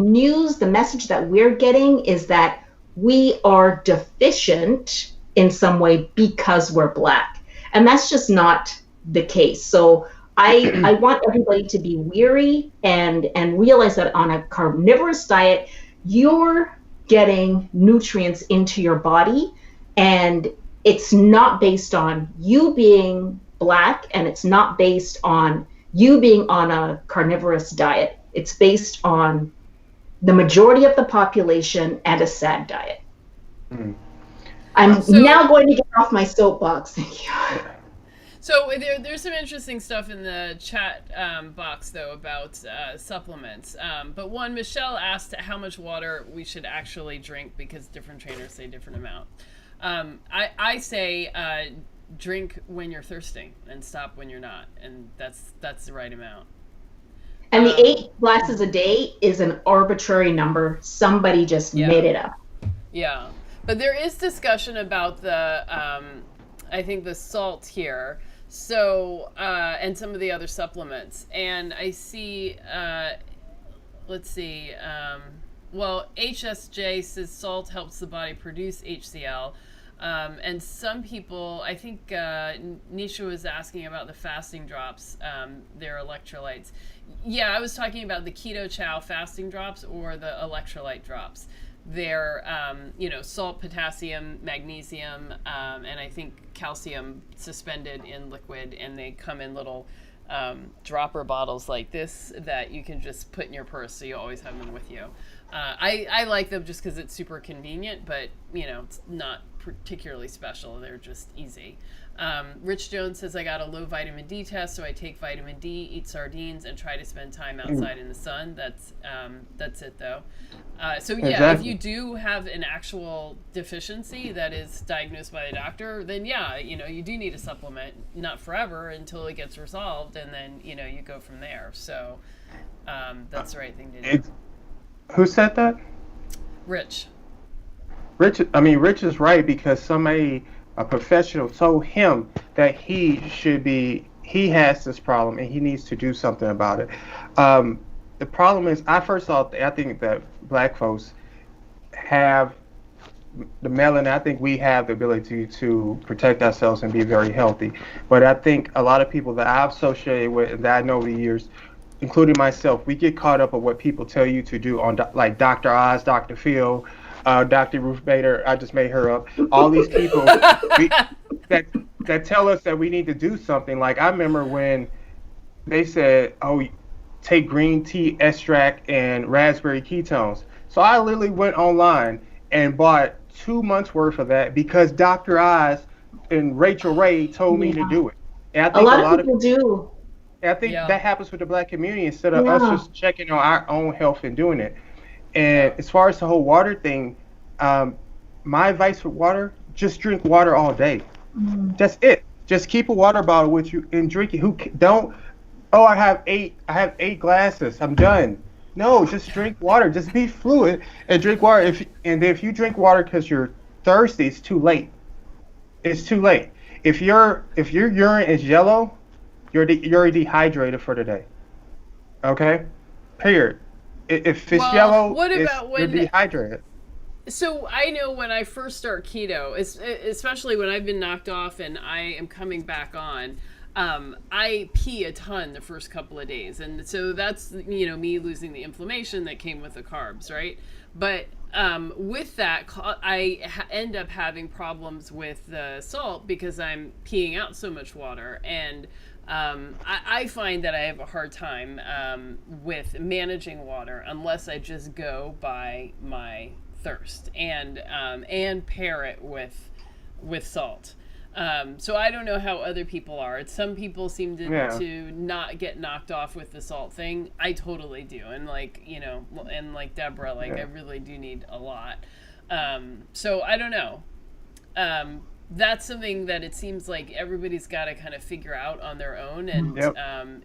Speaker 2: message that we're getting is that we are deficient in some way because we're Black. And that's just not the case. So I want everybody to be weary and realize that on a carnivorous diet, you're getting nutrients into your body, and it's not based on you being Black, and it's not based on you being on a carnivorous diet. It's based on the majority of the population and a SAD diet.
Speaker 3: Mm.
Speaker 2: I'm now going to get off my soapbox. Thank you.
Speaker 1: So there's some interesting stuff in the chat box, though, about supplements. But one, Michelle asked how much water we should actually drink, because different trainers say different amount. I say drink when you're thirsting and stop when you're not, and that's the right amount.
Speaker 2: And the 8 glasses a day is an arbitrary number. Somebody just made it up.
Speaker 1: Yeah, but there is discussion about the, I think the salt here. So, and some of the other supplements. And I see, let's see, well, HSJ says salt helps the body produce HCl. And some people, I think Nisha was asking about the fasting drops, their electrolytes. Yeah, I was talking about the keto chow fasting drops or the electrolyte drops. They're, salt, potassium, magnesium, and I think calcium suspended in liquid, and they come in little dropper bottles like this that you can just put in your purse, so you always have them with you. I like them just because it's super convenient, but, it's not particularly special. They're just easy. Rich Jones says, I got a low vitamin D test, so I take vitamin D, eat sardines, and try to spend time outside in the sun. That's it, though. So yeah,
Speaker 3: Exactly.
Speaker 1: if you do have an actual deficiency that is diagnosed by the doctor, then yeah, you do need a supplement, not forever until it gets resolved, and then, you go from there. So that's the right thing to do.
Speaker 3: Who said that?
Speaker 1: Rich.
Speaker 3: Rich is right, because a professional told him that he has this problem and he needs to do something about it. The problem is, I think that Black folks have the melanin. I think we have the ability to protect ourselves and be very healthy. But I think a lot of people that I've associated with and that I know over the years, including myself, we get caught up with what people tell you to do on like Dr. Oz, Dr. Phil, Dr. Ruth Bader. I just made her up. All these people that tell us that we need to do something. Like, I remember when they said, "Oh, take green tea extract and raspberry ketones." So I literally went online and bought 2 months worth of that because Dr. Oz and Rachel Ray told me to do it. And I think
Speaker 2: a lot of people do.
Speaker 3: I think that happens with the Black community instead of us just checking on our own health and doing it. And as far as the whole water thing, my advice for water, just drink water all day. That's it. Just keep a water bottle with you and drink it. I have eight glasses, I'm done. No, just drink water. Just be fluid and drink water. If you drink water because you're thirsty, it's too late. It's too late. If your urine is yellow, you're dehydrated for the day. Okay? Period. If it's yellow, you're dehydrated.
Speaker 1: So I know when I first start keto, especially when I've been knocked off and I am coming back on, I pee a ton the first couple of days. And so that's, me losing the inflammation that came with the carbs, right? But with that, I end up having problems with the salt because I'm peeing out so much water. And I find that I have a hard time with managing water unless I just go by my thirst and pair it with salt. So I don't know how other people are. Some people seem
Speaker 3: Yeah.
Speaker 1: to not get knocked off with the salt thing. I totally do. And like, you know, and like Deborah, like I really do need a lot. So I don't know. That's something that it seems like everybody's got to kind of figure out on their own. And
Speaker 3: Yep.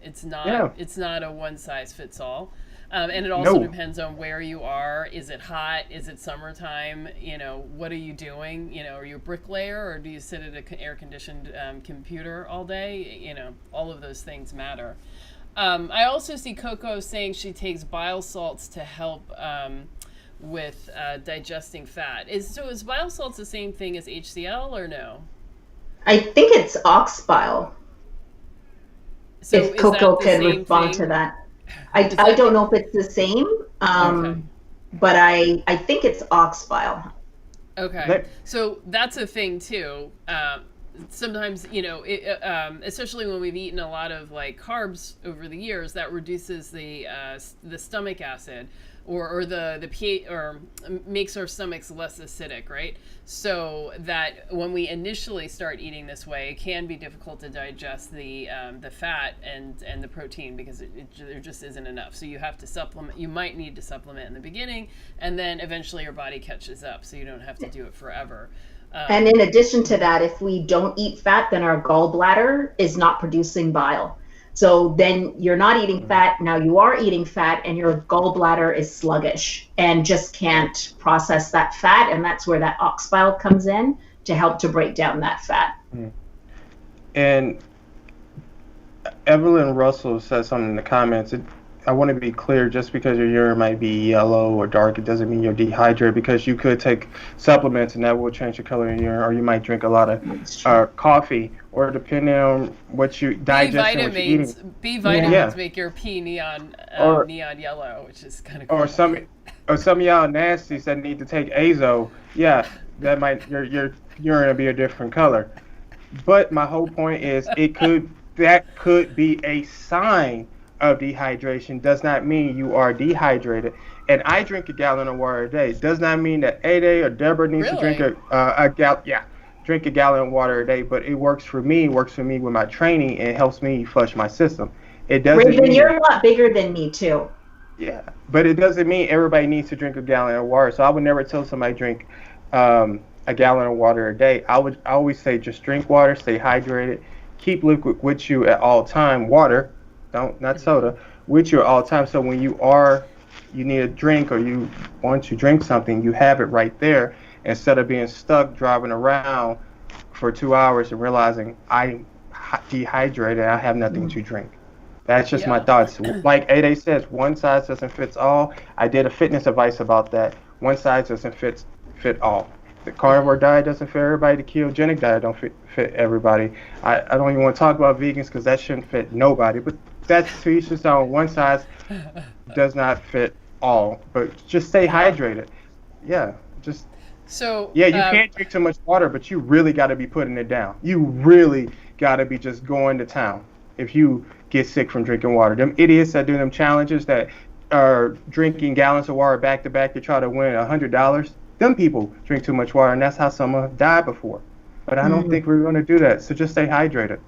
Speaker 1: it's not
Speaker 3: Yeah.
Speaker 1: it's not a one size fits all. And it also
Speaker 3: No.
Speaker 1: depends on where you are. Is it hot? Is it summertime? You know, what are you doing? You know, are you a bricklayer or do you sit at an air-conditioned computer all day? You know, all of those things matter. I also see Coco saying she takes bile salts to help with digesting fat. Is bile salts the same thing as HCl or no?
Speaker 2: I think it's ox bile.
Speaker 1: So
Speaker 2: If
Speaker 1: is
Speaker 2: Coco
Speaker 1: that the
Speaker 2: can
Speaker 1: same
Speaker 2: respond
Speaker 1: thing?
Speaker 2: to that.
Speaker 1: Is
Speaker 2: I
Speaker 1: that
Speaker 2: don't know if it's the same,
Speaker 1: Okay.
Speaker 2: but I think it's ox bile.
Speaker 1: Okay,
Speaker 3: That-
Speaker 1: so that's a thing too. Sometimes, you know, especially when we've eaten a lot of like carbs over the years, that reduces the stomach acid, or the pH, or makes our stomachs less acidic, right? So that when we initially start eating this way, it can be difficult to digest the fat and the protein because there just isn't enough. So you have to supplement. You might need to supplement in the beginning, and then eventually your body catches up, so you don't have to do it forever.
Speaker 2: And in addition to that, if we don't eat fat, then our gallbladder is not producing bile. So then you're not eating fat. Now you are eating fat, and your gallbladder is sluggish and just can't process that fat. And that's where that ox bile comes in to help to break down that fat.
Speaker 3: And Evelyn Russell said something in the comments. I want to be clear, just because your urine might be yellow or dark, it doesn't mean you're dehydrated, because you could take supplements and that will change the color of your urine, or you might drink a lot of coffee, or depending on what you digest and what you're eating.
Speaker 1: B vitamins
Speaker 3: Yeah.
Speaker 1: make your pee neon
Speaker 3: Or-
Speaker 1: neon yellow, which is kind of cool.
Speaker 3: Or some of y'all nasties that need to take azo, yeah, that might your urine will be a different color. But my whole point is, that could be a sign of dehydration. Does not mean you are dehydrated. And I drink a gallon of water a day. Does not mean that A-Day or Deborah needs to drink
Speaker 1: Really?
Speaker 3: drink a gallon of water a day. But it works for me. Works for me with my training, and it helps me flush my system. It doesn't
Speaker 2: Raven,
Speaker 3: mean,
Speaker 2: you're a lot bigger than me too.
Speaker 3: yeah, but it doesn't mean everybody needs to drink a gallon of water. So I would never tell somebody drink a gallon of water a day. I always say just drink water, stay hydrated, keep liquid with you at all time. Water, not soda, with you at all time. So when you need a drink or you want to drink something, you have it right there, instead of being stuck driving around for 2 hours and realizing I'm dehydrated, I have nothing to drink. That's just my
Speaker 1: Yeah.
Speaker 3: thoughts. Like A-Day says, one size doesn't fit all. I did a fitness advice about that. One size doesn't fit all. The carnivore diet doesn't fit everybody. The ketogenic diet don't fit everybody. I don't even want to talk about vegans because that shouldn't fit nobody. But that's to each his own. One size does not fit all. But just stay hydrated. Yeah,
Speaker 1: So
Speaker 3: you can't drink too much water, but you really got to be putting it down. You really got to be just going to town if you get sick from drinking water. Them idiots that do them challenges that are drinking gallons of water back to back to try to win $100, them people drink too much water, and that's how some have died before. But I don't think we're going to do that, so just stay hydrated.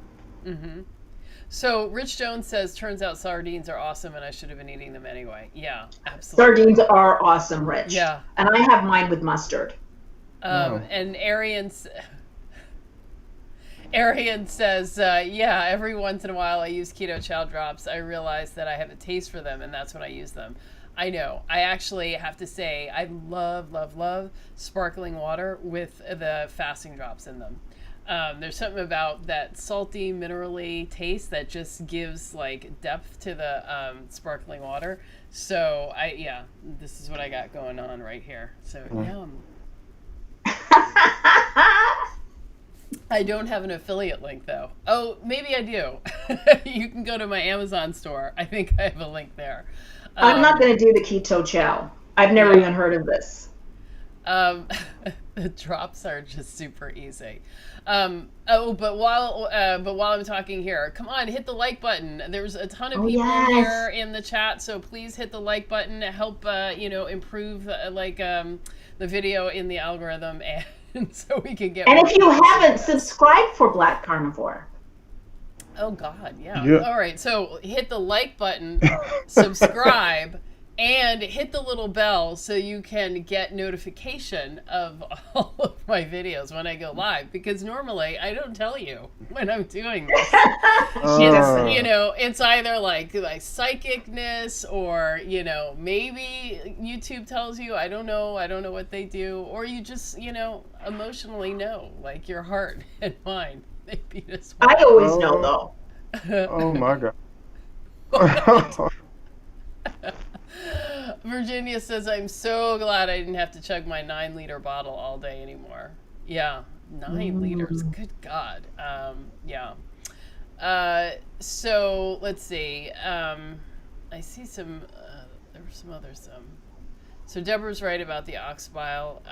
Speaker 1: So Rich Jones says, turns out sardines are awesome and I should have been eating them anyway. Yeah, absolutely.
Speaker 2: Sardines are awesome, Rich.
Speaker 1: Yeah.
Speaker 2: And I have mine with mustard.
Speaker 1: And Arian says, yeah, every once in a while I use keto chow drops. I realize that I have a taste for them, and that's when I use them. I know. I actually have to say, I love, love, love sparkling water with the fasting drops in them. There's something about that salty, minerally taste that just gives like depth to the sparkling water. So this is what I got going on right here. So yum. I don't have an affiliate link though. Oh, maybe I do. You can go to my Amazon store. I think I have a link there.
Speaker 2: I'm not going to do the keto chow. I've never even heard of this.
Speaker 1: The drops are just super easy. But while I'm talking here, come on, hit the like button. There's a ton of people here in the chat, so please hit the like button to help improve the video in the algorithm, and so we can get.
Speaker 2: And
Speaker 1: more
Speaker 2: if you
Speaker 1: people
Speaker 2: haven't,
Speaker 1: seeing this.
Speaker 2: subscribe for Black Carnivore.
Speaker 1: Oh God, yeah.
Speaker 3: Yeah.
Speaker 1: All right, so hit the like button, subscribe, and hit the little bell so you can get notification of all of my videos when I go live. Because normally I don't tell you when I'm doing this. It's, you know, it's either like psychicness, or you know, maybe YouTube tells you. I don't know what they do, or you just, you know, emotionally know, like your heart and mind. They beat us.
Speaker 2: I always know, though.
Speaker 3: Oh my God.
Speaker 1: Virginia says, I'm so glad I didn't have to chug my 9-liter bottle all day anymore. Yeah, 9 liters. Good God. Yeah. So let's see. I see some, there were some others. So Deborah's right about the ox bile.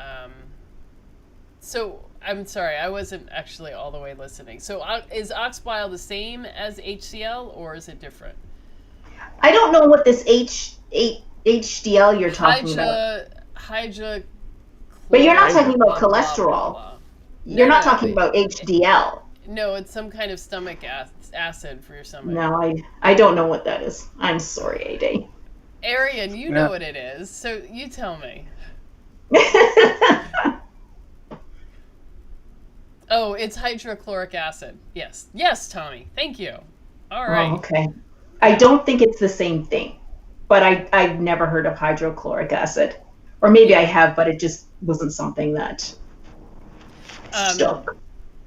Speaker 1: So I'm sorry, I wasn't actually all the way listening. So is ox bile the same as HCl, or is it different?
Speaker 2: I don't know what this HDL you're talking about.
Speaker 1: But
Speaker 2: you're not talking about cholesterol. You're not talking about HDL.
Speaker 1: No, it's some kind of stomach acid for your stomach.
Speaker 2: No, I don't know what that is. I'm sorry, AD.
Speaker 1: Arian, you know what it is, so you tell me. Oh, it's hydrochloric acid. Yes. Yes, Tommy. Thank you. All right.
Speaker 2: Oh, okay. I don't think it's the same thing, but I've never heard of hydrochloric acid. Or maybe I have, but it just wasn't something that stuck.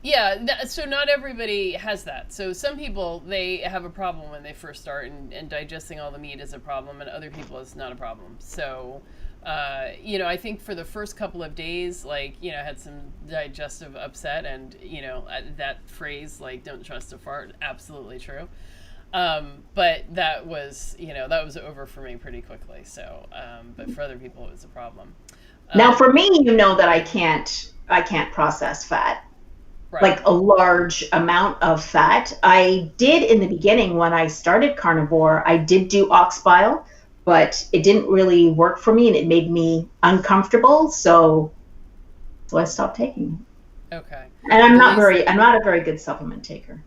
Speaker 1: Yeah, so not everybody has that. So some people, they have a problem when they first start, and digesting all the meat is a problem, and other people it's not a problem. So, you know, I think for the first couple of days, like, you know, I had some digestive upset, and, you know, that phrase, like, don't trust a fart, absolutely true. But that was, you know, that was over for me pretty quickly. So, but for other people, it was a problem.
Speaker 2: Now, for me, you know that I can't process fat. Right. Like a large amount of fat. I did in the beginning when I started Carnivore, I did do ox bile, but it didn't really work for me and it made me uncomfortable. So I stopped taking it. Okay. And I'm not a very good supplement taker.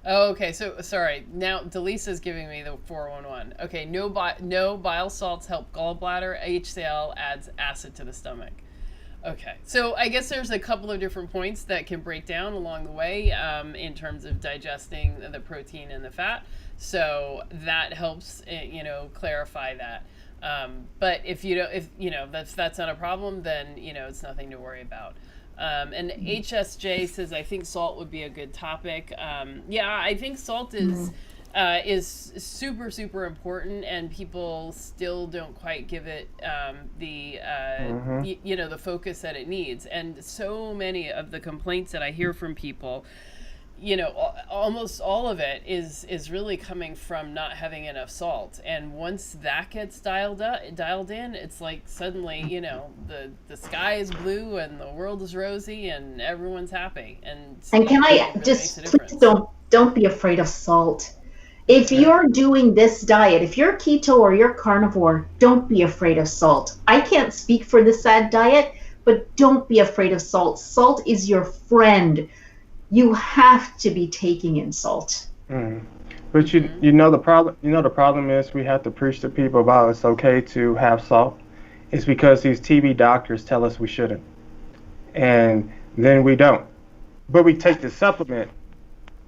Speaker 1: Oh, okay. So sorry. Now Delisa's giving me the 411. Okay. No bile salts help gallbladder. HCl adds acid to the stomach. Okay, so I guess there's a couple of different points that can break down along the way in terms of digesting the protein and the fat. So that helps, you know, clarify that. But if you know that's not a problem, then you know it's nothing to worry about. And HSJ says, I think salt would be a good topic. Yeah, I think salt is super, super important, and people still don't quite give it the the focus that it needs. And so many of the complaints that I hear from people, you know, almost all of it is really coming from not having enough salt. And once that gets dialed in, it's like suddenly, you know, the sky is blue and the world is rosy and everyone's happy. And
Speaker 2: can I really just please don't be afraid of salt. If you're doing this diet, if you're keto or you're carnivore, don't be afraid of salt. I can't speak for the SAD diet, but don't be afraid of salt. Salt is your friend. You have to be taking in salt.
Speaker 3: But you know the problem is we have to preach to people about it's okay to have salt. It's because these TV doctors tell us we shouldn't, and then we don't. But we take the supplement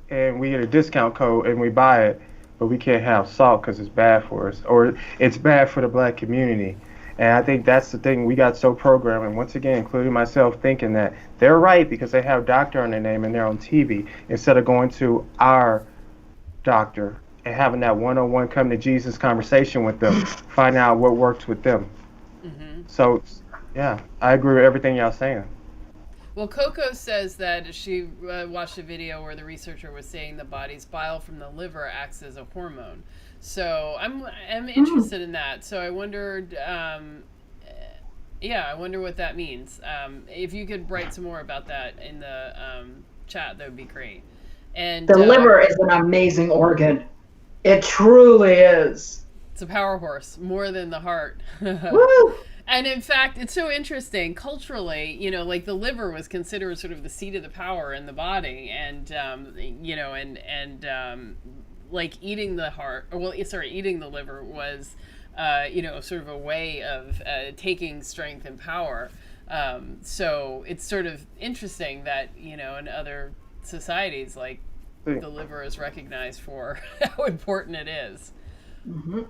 Speaker 3: and we get a discount code and we buy it, but we can't have salt because it's bad for us, or it's bad for the black community. And I think that's the thing. We got so programmed, and once again, including myself, thinking that they're right because they have doctor on their name and they're on TV, instead of going to our doctor and having that one-on-one come to Jesus conversation with them, find out what works with them. So, yeah, I agree with everything y'all saying.
Speaker 1: Well, Coco says that she watched a video where the researcher was saying the body's bile from the liver acts as a hormone. So I'm interested in that. So I wondered, I wonder what that means. If you could write some more about that in the chat, that would be great. And
Speaker 2: the liver is an amazing organ. It truly is.
Speaker 1: It's a power horse, more than the heart.
Speaker 2: Woo!
Speaker 1: And in fact, it's so interesting culturally, like the liver was considered sort of the seat of the power in the body. And, like eating the heart, eating the liver was, sort of a way of taking strength and power. So it's sort of interesting that, in other societies, like the liver is recognized for how important it is.
Speaker 2: Mm-hmm.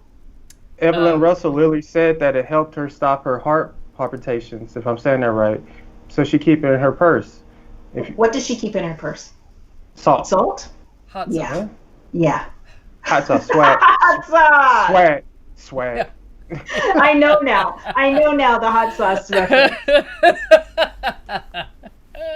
Speaker 3: Evelyn Russell Lilly said that it helped her stop her heart palpitations, if I'm saying that right. So she keep it in her purse.
Speaker 2: What does she keep in her purse?
Speaker 3: Salt.
Speaker 2: Salt?
Speaker 1: Hot sauce.
Speaker 2: Yeah. Yeah.
Speaker 3: Hot sauce. Swag.
Speaker 2: Hot sauce.
Speaker 3: Swag.
Speaker 1: Yeah.
Speaker 2: I know now the hot sauce reference.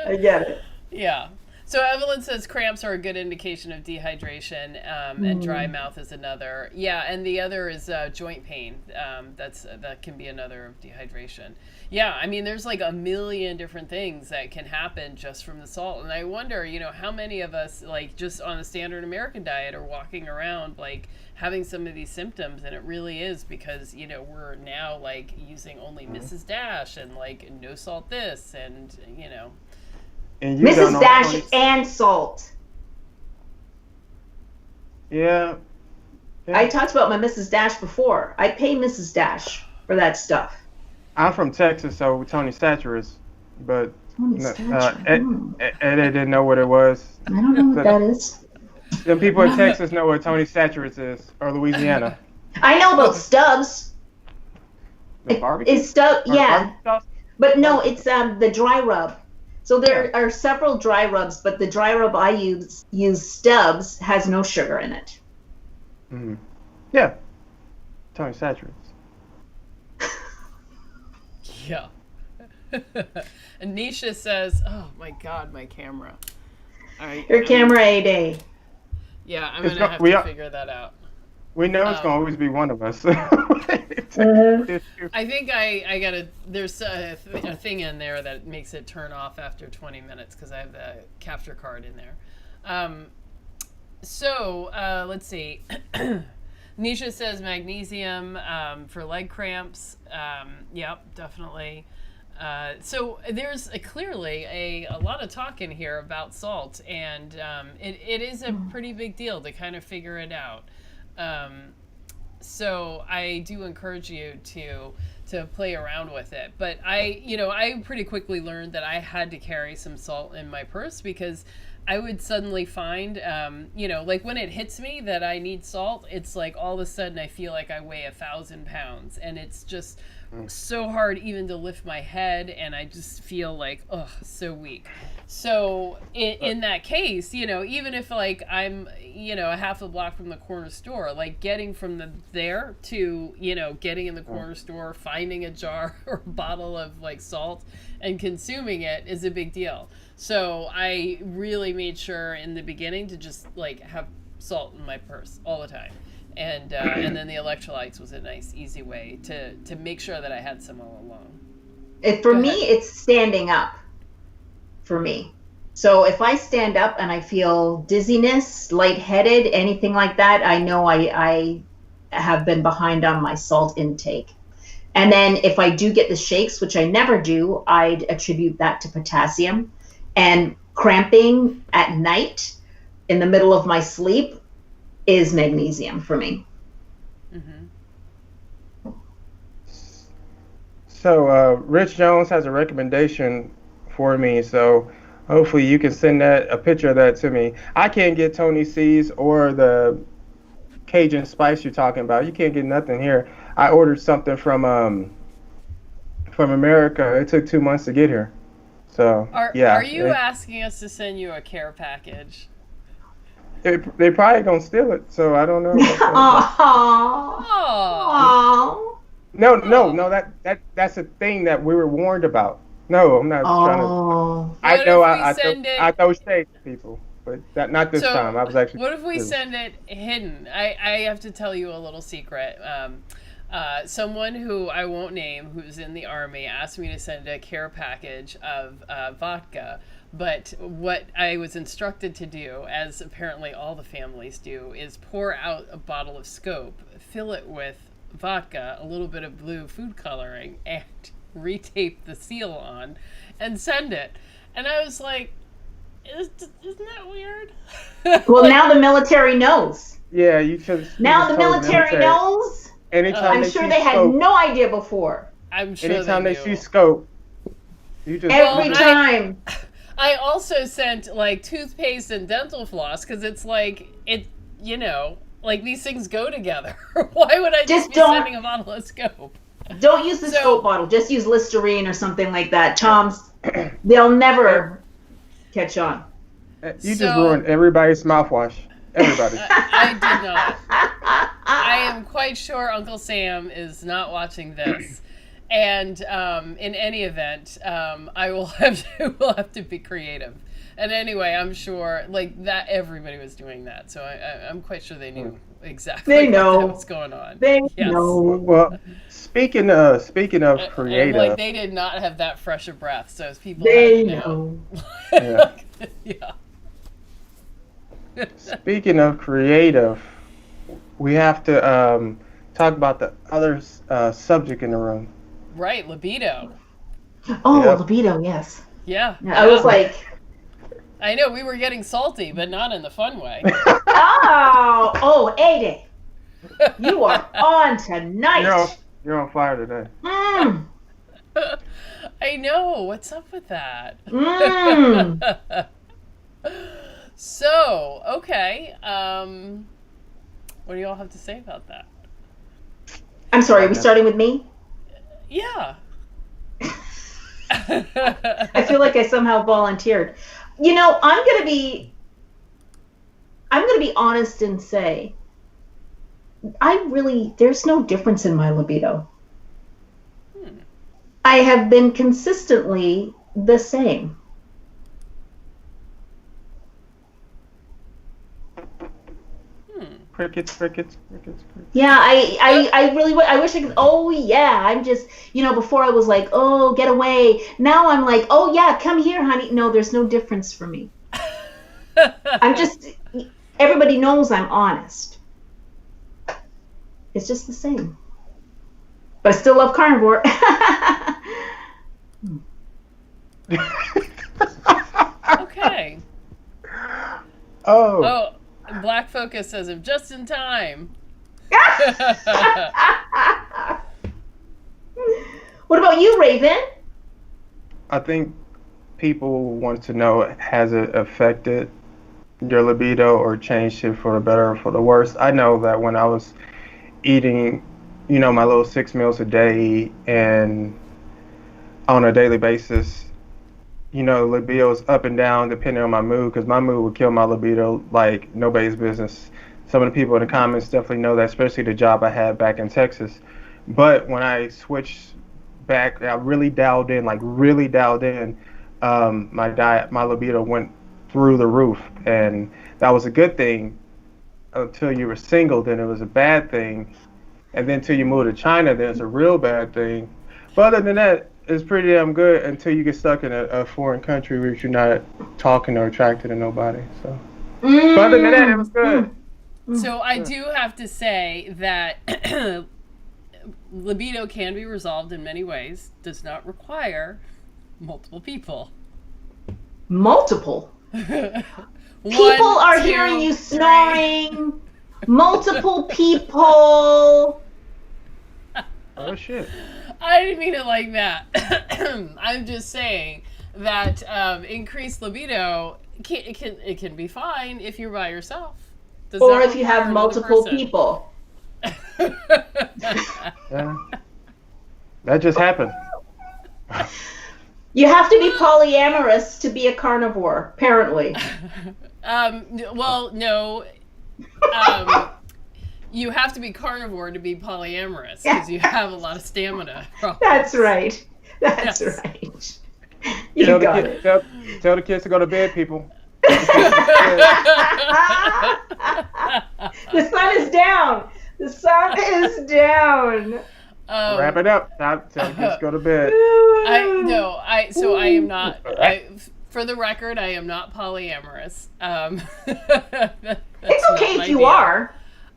Speaker 2: I get it.
Speaker 1: Yeah. So Evelyn says cramps are a good indication of dehydration, and dry mouth is another. Yeah, and the other is joint pain. That can be another of dehydration. Yeah, I mean, there's like a million different things that can happen just from the salt. And I wonder, how many of us, like just on a standard American diet, are walking around like having some of these symptoms, and it really is because, we're now like using only Mrs. Dash and like no salt this and,
Speaker 3: And you
Speaker 2: Mrs. Dash and salt.
Speaker 3: Yeah.
Speaker 2: I talked about my Mrs. Dash before. I pay Mrs. Dash for that stuff.
Speaker 3: I'm from Texas, so Tony Satura's, but Ed didn't know what it was.
Speaker 2: I don't know what that is.
Speaker 3: The people in Texas know what Tony Satura's is, or Louisiana.
Speaker 2: I know about Stubbs.
Speaker 3: The barbecue?
Speaker 2: It's Stubbs, yeah.
Speaker 3: Barbecue?
Speaker 2: But no, it's the dry rub. So there are several dry rubs, but the dry rub I use Stubbs, has no sugar in it.
Speaker 3: Mm-hmm. Yeah. Tony Satura's.
Speaker 1: Yeah. And Nisha says, oh my God, my camera.
Speaker 2: Your camera A-Day.
Speaker 1: Yeah, I'm going to have to figure that out.
Speaker 3: We know it's going to always be one of us.
Speaker 1: I think I got there's a thing in there that makes it turn off after 20 minutes because I have the capture card in there. So let's see. Nisha says magnesium for leg cramps. Yep, definitely. So there's clearly a lot of talk in here about salt, and it is a pretty big deal to kind of figure it out. So I do encourage you to play around with it. But I pretty quickly learned that I had to carry some salt in my purse because I would suddenly find, like when it hits me that I need salt, it's like all of a sudden I feel like I weigh 1,000 pounds, and it's just so hard even to lift my head, and I just feel like, so weak. So in that case, even if like I'm, a half a block from the corner store, like getting from there to, getting in the corner store, finding a jar or a bottle of like salt and consuming it is a big deal. So I really made sure in the beginning to just like have salt in my purse all the time. And then the electrolytes was a nice, easy way to make sure that I had some all along.
Speaker 2: For me, it's standing up for me. So if I stand up and I feel dizziness, lightheaded, anything like that, I know I have been behind on my salt intake. And then if I do get the shakes, which I never do, I'd attribute that to potassium. And cramping at night in the middle of my sleep is magnesium for me.
Speaker 1: Mm-hmm.
Speaker 3: So Rich Jones has a recommendation for me, so hopefully you can send a picture of that to me. I can't get Tony C's or the Cajun spice you're talking about. You can't get nothing here. I ordered something from America. It took 2 months to get here. So
Speaker 1: are you asking us to send you a care package?
Speaker 3: They probably gonna steal it, so I don't know. No. That's a thing that we were warned about. No, I'm not trying to. I know. I throw shade to people, but not this time. I was actually.
Speaker 1: What if we send it hidden? I have to tell you a little secret. Someone who I won't name, who's in the Army, asked me to send a care package of vodka. But what I was instructed to do, as apparently all the families do, is pour out a bottle of Scope, fill it with vodka, a little bit of blue food coloring, and retape the seal on and send it. And I was like, isn't that weird?
Speaker 2: Well, now the military knows.
Speaker 3: Yeah, you just
Speaker 2: Now the
Speaker 3: told
Speaker 2: military knows.
Speaker 3: Anytime
Speaker 2: I'm sure they had no idea before.
Speaker 1: I'm sure
Speaker 3: anytime
Speaker 1: they
Speaker 3: see scope, you just
Speaker 2: every time.
Speaker 1: I also sent like toothpaste and dental floss because it's like like these things go together. Why would I just be sending a bottle of scope?
Speaker 2: Don't use the scope bottle. Just use Listerine or something like that. Toms, they'll never catch on.
Speaker 3: You just ruined everybody's mouthwash. Everybody.
Speaker 1: I did not. I am quite sure Uncle Sam is not watching this. And in any event, I will have to be creative. And anyway, I'm sure like that everybody was doing that, so I'm quite sure they knew exactly what was going on.
Speaker 2: They know.
Speaker 3: Well, speaking of creative,
Speaker 1: like they did not have that fresh a breath, so people
Speaker 2: they know.
Speaker 1: Yeah.
Speaker 3: Speaking of creative, we have to talk about the other subject in the room.
Speaker 1: Right, libido.
Speaker 2: Oh, libido, yes.
Speaker 1: Yeah.
Speaker 2: I was like...
Speaker 1: I know, we were getting salty, but not in the fun way.
Speaker 2: Oh, Ade. You are on tonight.
Speaker 3: You're on fire today.
Speaker 1: I know. What's up with that? So, okay. What do you all have to say about that?
Speaker 2: I'm sorry, are we starting with me?
Speaker 1: Yeah.
Speaker 2: I feel like I somehow volunteered. You know, I'm gonna be honest and say, there's no difference in my libido. I have been consistently the same.
Speaker 3: Crickets.
Speaker 2: Yeah, I really I wish I could. Oh yeah, I'm just, before I was like, oh, get away. Now I'm like, oh yeah, come here, honey. No, there's no difference for me. I'm just, everybody knows I'm honest. It's just the same. But I still love carnivore.
Speaker 1: Okay.
Speaker 3: Oh.
Speaker 1: Black Focus says, if just in time.
Speaker 2: What about you, Raven?
Speaker 3: I think people want to know, has it affected your libido or changed it for the better or for the worse? I know that when I was eating, my little 6 meals a day and on a daily basis, libido is up and down depending on my mood, because my mood would kill my libido like nobody's business. Some of the people in the comments definitely know that, especially the job I had back in Texas. But when I switched back, I really dialed in, my diet, my libido went through the roof. And that was a good thing until you were single, then it was a bad thing. And then until you move to China, then it's a real bad thing. But other than that, it's pretty damn good until you get stuck in a foreign country where you're not talking or attracted to nobody. So, but other than that, it was good.
Speaker 1: So I do have to say that libido can be resolved in many ways. Does not require multiple people.
Speaker 2: Multiple? People are hearing you snoring. Multiple people.
Speaker 3: Oh shit.
Speaker 1: I didn't mean it like that. I'm just saying that increased libido it can be fine if you're by yourself.
Speaker 2: Or if you have multiple people.
Speaker 3: Yeah. That just happened.
Speaker 2: You have to be polyamorous to be a carnivore, apparently.
Speaker 1: Well, no. You have to be carnivore to be polyamorous because you have a lot of stamina problems.
Speaker 2: That's right. That's right. You got it.
Speaker 3: Tell the kids to go to bed, people.
Speaker 2: The sun is down. The sun is down.
Speaker 3: Wrap it up. Tell the kids to go to bed.
Speaker 1: I am not. For the record, I am not polyamorous.
Speaker 2: It's okay if you are.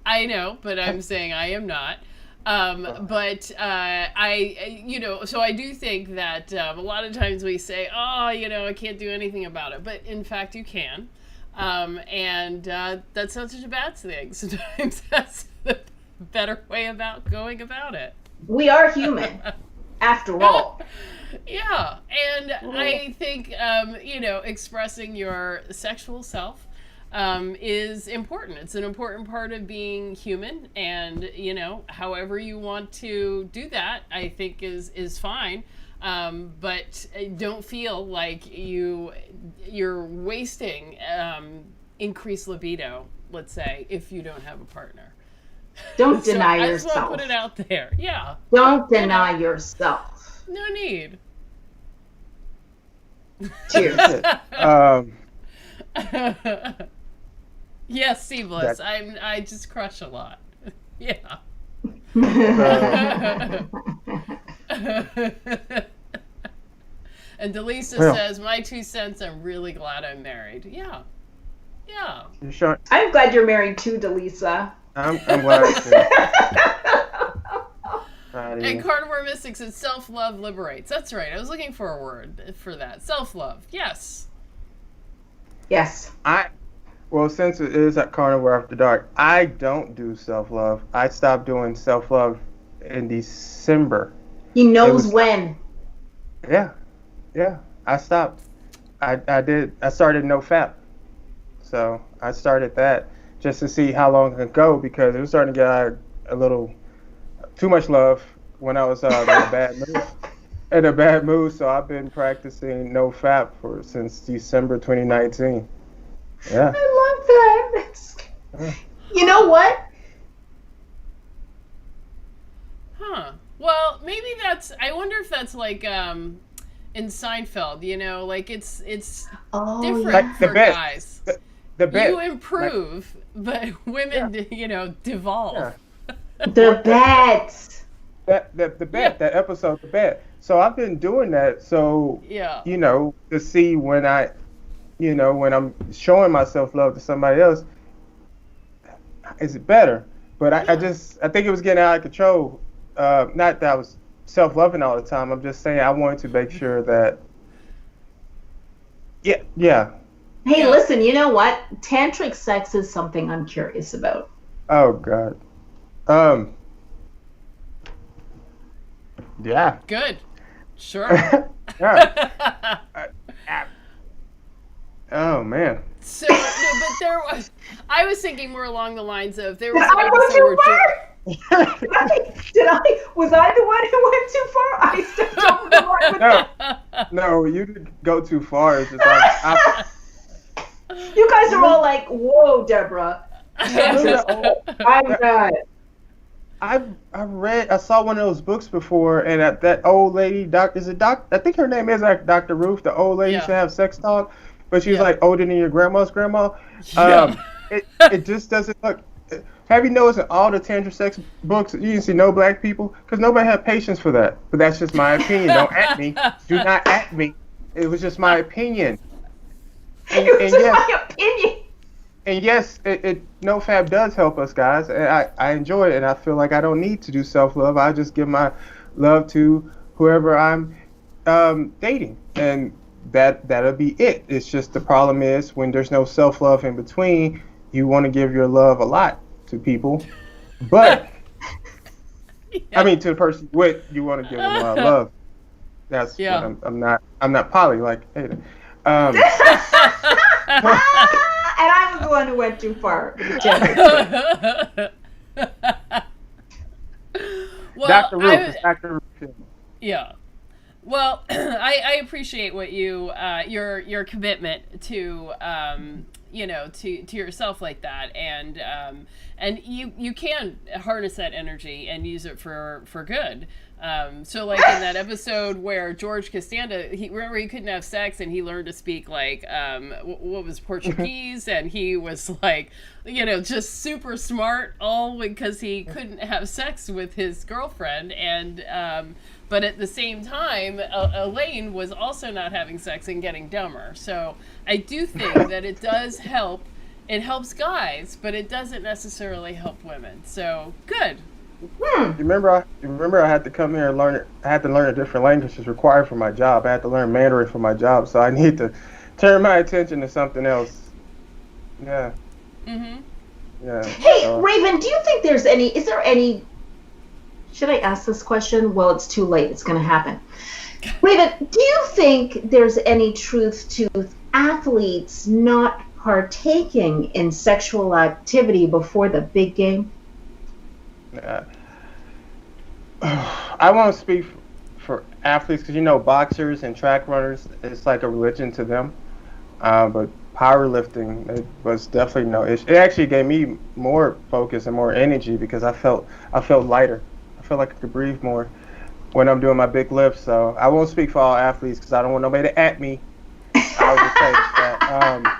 Speaker 1: I know, but I'm saying I am not. But so I do think that a lot of times we say, oh, I can't do anything about it. But in fact, you can. And that's not such a bad thing. Sometimes that's the better way about going about it.
Speaker 2: We are human, after all.
Speaker 1: Yeah. And I think, expressing your sexual self is important. It's an important part of being human, and however you want to do that, I think is fine. But don't feel like you're wasting increased libido, let's say, if you don't have a partner.
Speaker 2: Don't deny yourself.
Speaker 1: I just want to put it out there. Yeah.
Speaker 2: Don't deny yourself.
Speaker 1: No need.
Speaker 2: Cheers.
Speaker 1: Yes, Seamless. I just crush a lot. Yeah. And Delisa says, my 2 cents, I'm really glad I'm married. Yeah. Yeah.
Speaker 3: You sure?
Speaker 2: I'm glad you're married too, Delisa.
Speaker 3: I'm glad.
Speaker 1: And Carnivore Mystics says, self-love liberates. That's right. I was looking for a word for that. Self-love. Yes.
Speaker 2: Yes.
Speaker 3: Well, since it is at Carnivore After Dark, I don't do self-love. I stopped doing self-love in December.
Speaker 2: He knows when.
Speaker 3: Yeah. I stopped. I started no fap. So I started that just to see how long it could go, because it was starting to get a little too much love when I was in a bad mood. So I've been practicing no fap since December 2019. Yeah.
Speaker 2: I love that. You know what?
Speaker 1: Huh. Well, maybe I wonder if that's like in Seinfeld, like it's different
Speaker 3: like
Speaker 1: for guys.
Speaker 3: The bit.
Speaker 1: You improve, but women, devolve.
Speaker 3: Yeah.
Speaker 2: The bet.
Speaker 3: The bet, that episode, the bet. So I've been doing that. So, to see when when I'm showing myself love to somebody else, is it better? But I think it was getting out of control. Not that I was self-loving all the time. I'm just saying I wanted to make sure that, yeah.
Speaker 2: Hey, listen, you know what? Tantric sex is something I'm curious about.
Speaker 3: Oh, God. Yeah.
Speaker 1: Good. Sure.
Speaker 3: Yeah. Oh, man.
Speaker 1: So, but I was thinking more along the lines of, there was an episode where...
Speaker 2: Was I the one who went too far? I stepped over the line with that.
Speaker 3: No, you didn't go too far. It's just
Speaker 2: you guys are all like, whoa, Deborah. I'm not.
Speaker 3: I saw one of those books before, and that old lady, I think her name is Dr. Ruth, the old lady used to have sex talk, but she's like older than your grandma's grandma. It just doesn't look. Have you noticed in all the tantra sex books, you didn't see no black people? Because nobody had patience for that. But that's just my opinion. Don't at me. Do not at me. It was just my opinion.
Speaker 2: It was just my opinion.
Speaker 3: And yes, no fab does help us, guys. And I enjoy it, and I feel like I don't need to do self-love. I just give my love to whoever I'm dating, and that'll be it. It's just the problem is when there's no self-love in between, you want to give your love a lot to people, but I mean to the person with you want to give them a lot of love. That's what I'm not poly like hey. And
Speaker 2: I was the one who went too far.
Speaker 1: Well,
Speaker 3: Dr. Ruth, Dr. Ruth.
Speaker 1: Yeah. Well, I appreciate what your commitment to to yourself like that, and you can harness that energy and use it for good. So like in that episode where George Costanza, remember he couldn't have sex and he learned to speak like what was Portuguese, and he was like just super smart, all because he couldn't have sex with his girlfriend, and but at the same time Elaine was also not having sex and getting dumber. So I do think that it does help. It helps guys, but it doesn't necessarily help women. So good.
Speaker 3: You remember I had to come here and learn it. I had to learn a different language is required for my job. I had to learn Mandarin for my job, so I need to turn my attention to something else. Yeah.
Speaker 1: Mm-hmm.
Speaker 3: Yeah.
Speaker 2: Hey,
Speaker 3: So,
Speaker 2: Raven, do you think is there any, should I ask this question? Well, it's too late. It's going to happen. Raven, do you think there's any truth to athletes not partaking in sexual activity before the big game?
Speaker 3: uh, I won't speak for athletes because boxers and track runners, it's like a religion to them. But powerlifting, it was definitely no issue. It actually gave me more focus and more energy because I felt lighter. I felt like I could breathe more when I'm doing my big lifts. So I won't speak for all athletes because I don't want nobody to at me. I'll just say that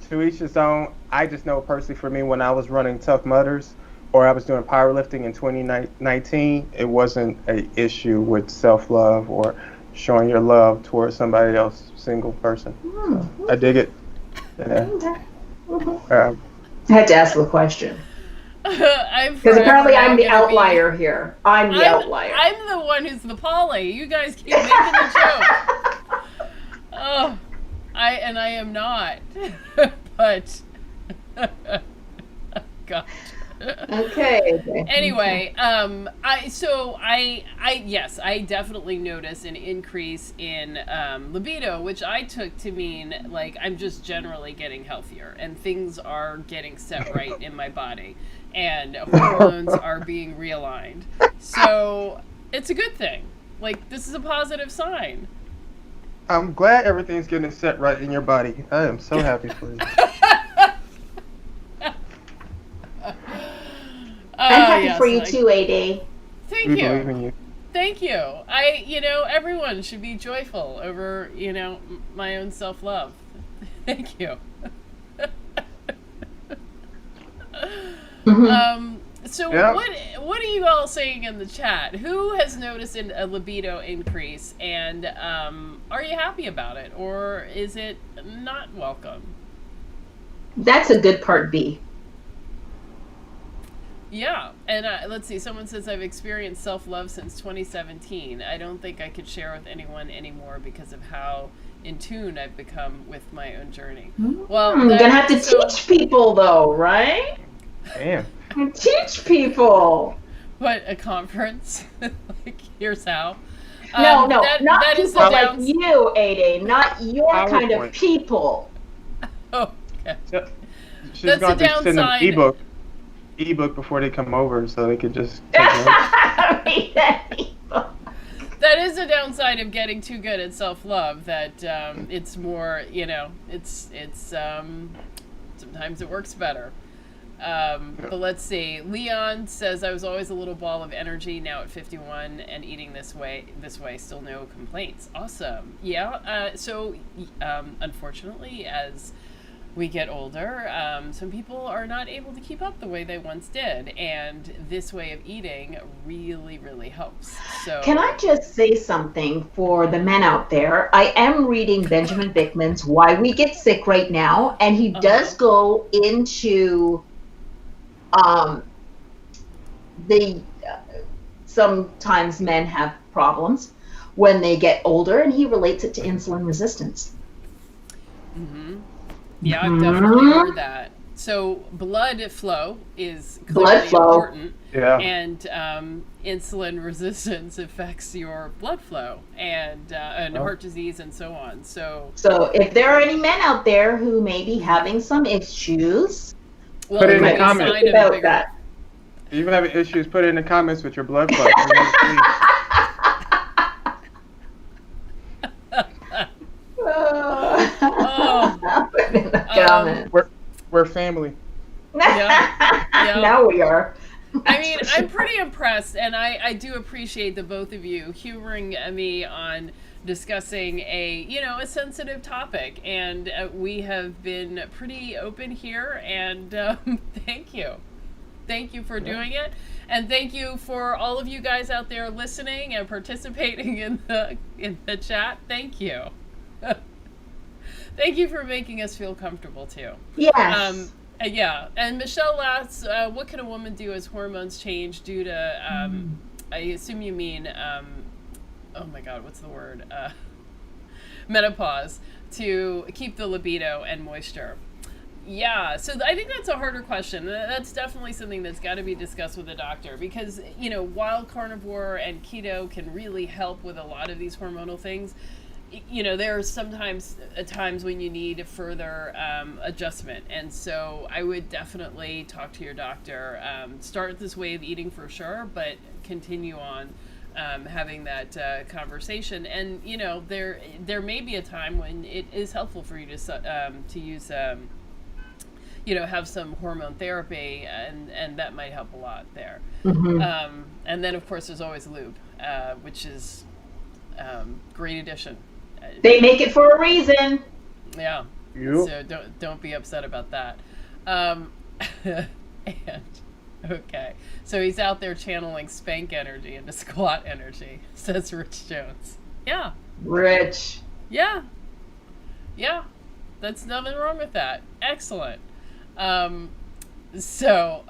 Speaker 3: to each his own. I just know personally for me when I was running Tough Mudders or I was doing powerlifting in 2019, it wasn't an issue with self-love or showing your love towards somebody else, single person. So I dig it. Yeah.
Speaker 2: I had to ask the question.
Speaker 1: I'm
Speaker 2: Because apparently I'm the
Speaker 1: forever now gonna
Speaker 2: outlier here. I'm the outlier.
Speaker 1: I'm the one who's the Polly. You guys keep making the joke. Oh, I am not. But God.
Speaker 2: Okay.
Speaker 1: Anyway, yes, I definitely notice an increase in libido, which I took to mean like I'm just generally getting healthier and things are getting set right in my body and hormones are being realigned. So it's a good thing. Like this is a positive sign.
Speaker 3: I'm glad everything's getting set right in your body. I am so happy for you.
Speaker 2: I'm happy
Speaker 1: yes,
Speaker 2: for you too, AD.
Speaker 1: Thank
Speaker 3: We
Speaker 1: you.
Speaker 3: believe in you.
Speaker 1: Thank you. Everyone should be joyful over, my own self-love. Thank you. So
Speaker 3: Yeah.
Speaker 1: what are you all saying in the chat? Who has noticed a libido increase and are you happy about it or is it not welcome?
Speaker 2: That's a good part B.
Speaker 1: Yeah, and let's see. Someone says I've experienced self-love since 2017. I don't think I could share with anyone anymore because of how in tune I've become with my own journey. Well,
Speaker 2: I'm gonna have to teach people though, right?
Speaker 3: Damn.
Speaker 2: Teach people.
Speaker 1: What, a conference? Like, here's how.
Speaker 2: No,
Speaker 1: that is
Speaker 2: people
Speaker 1: the
Speaker 2: like you, AD. Not your kind of
Speaker 3: PowerPoint.
Speaker 1: Oh,
Speaker 2: people.
Speaker 1: okay.
Speaker 3: She's
Speaker 1: That's
Speaker 3: going
Speaker 1: the
Speaker 3: to send them
Speaker 1: downside.
Speaker 3: ebook before they come over so they could just take notes.
Speaker 1: That is a downside of getting too good at self-love. That it's more, it's sometimes it works better. But let's see. Leon says I was always a little ball of energy. Now at 51 and eating this way, still no complaints. Awesome. Yeah. So unfortunately, as we get older, some people are not able to keep up the way they once did, and this way of eating really, really helps. So,
Speaker 2: Can I just say something for the men out there? I am reading Benjamin Bickman's Why We Get Sick right now, and he does go into the sometimes men have problems when they get older, and he relates it to insulin resistance.
Speaker 1: Yeah, I've definitely heard that. So blood flow is clearly important.
Speaker 3: Yeah.
Speaker 1: And insulin resistance affects your blood flow and heart disease and so on. So
Speaker 2: if there are any men out there who may be having some issues,
Speaker 3: Put it in the comments
Speaker 2: about that.
Speaker 3: If you're having issues, put it in the comments with your blood flow.
Speaker 2: Put it in the comments.
Speaker 3: We're family.
Speaker 1: Yeah.
Speaker 2: Now we are.
Speaker 1: I mean, I'm pretty impressed, and I do appreciate the both of you humoring me on discussing a sensitive topic, and we have been pretty open here, and thank you for doing it, and thank you for all of you guys out there listening and participating in the chat. Thank you. Thank you for making us feel comfortable too.
Speaker 2: Yes.
Speaker 1: Yeah, and Michelle asks, what can a woman do as hormones change due to, I assume you mean, oh my God, what's the word? Menopause, to keep the libido and moisture. Yeah, so I think that's a harder question. That's definitely something that's got to be discussed with a doctor because, while carnivore and keto can really help with a lot of these hormonal things, there are sometimes times when you need further adjustment. And so I would definitely talk to your doctor. Start this way of eating for sure, but continue on having that conversation. And, there may be a time when it is helpful for you to use have some hormone therapy, and that might help a lot there. And then, of course, there's always lube, which is great addition.
Speaker 2: They make it for a reason.
Speaker 1: Yeah.
Speaker 3: Yep.
Speaker 1: So don't be upset about that. And okay, so he's out there channeling spank energy into squat energy, says Rich Jones. Yeah.
Speaker 2: Rich.
Speaker 1: Yeah. That's nothing wrong with that. Excellent. So,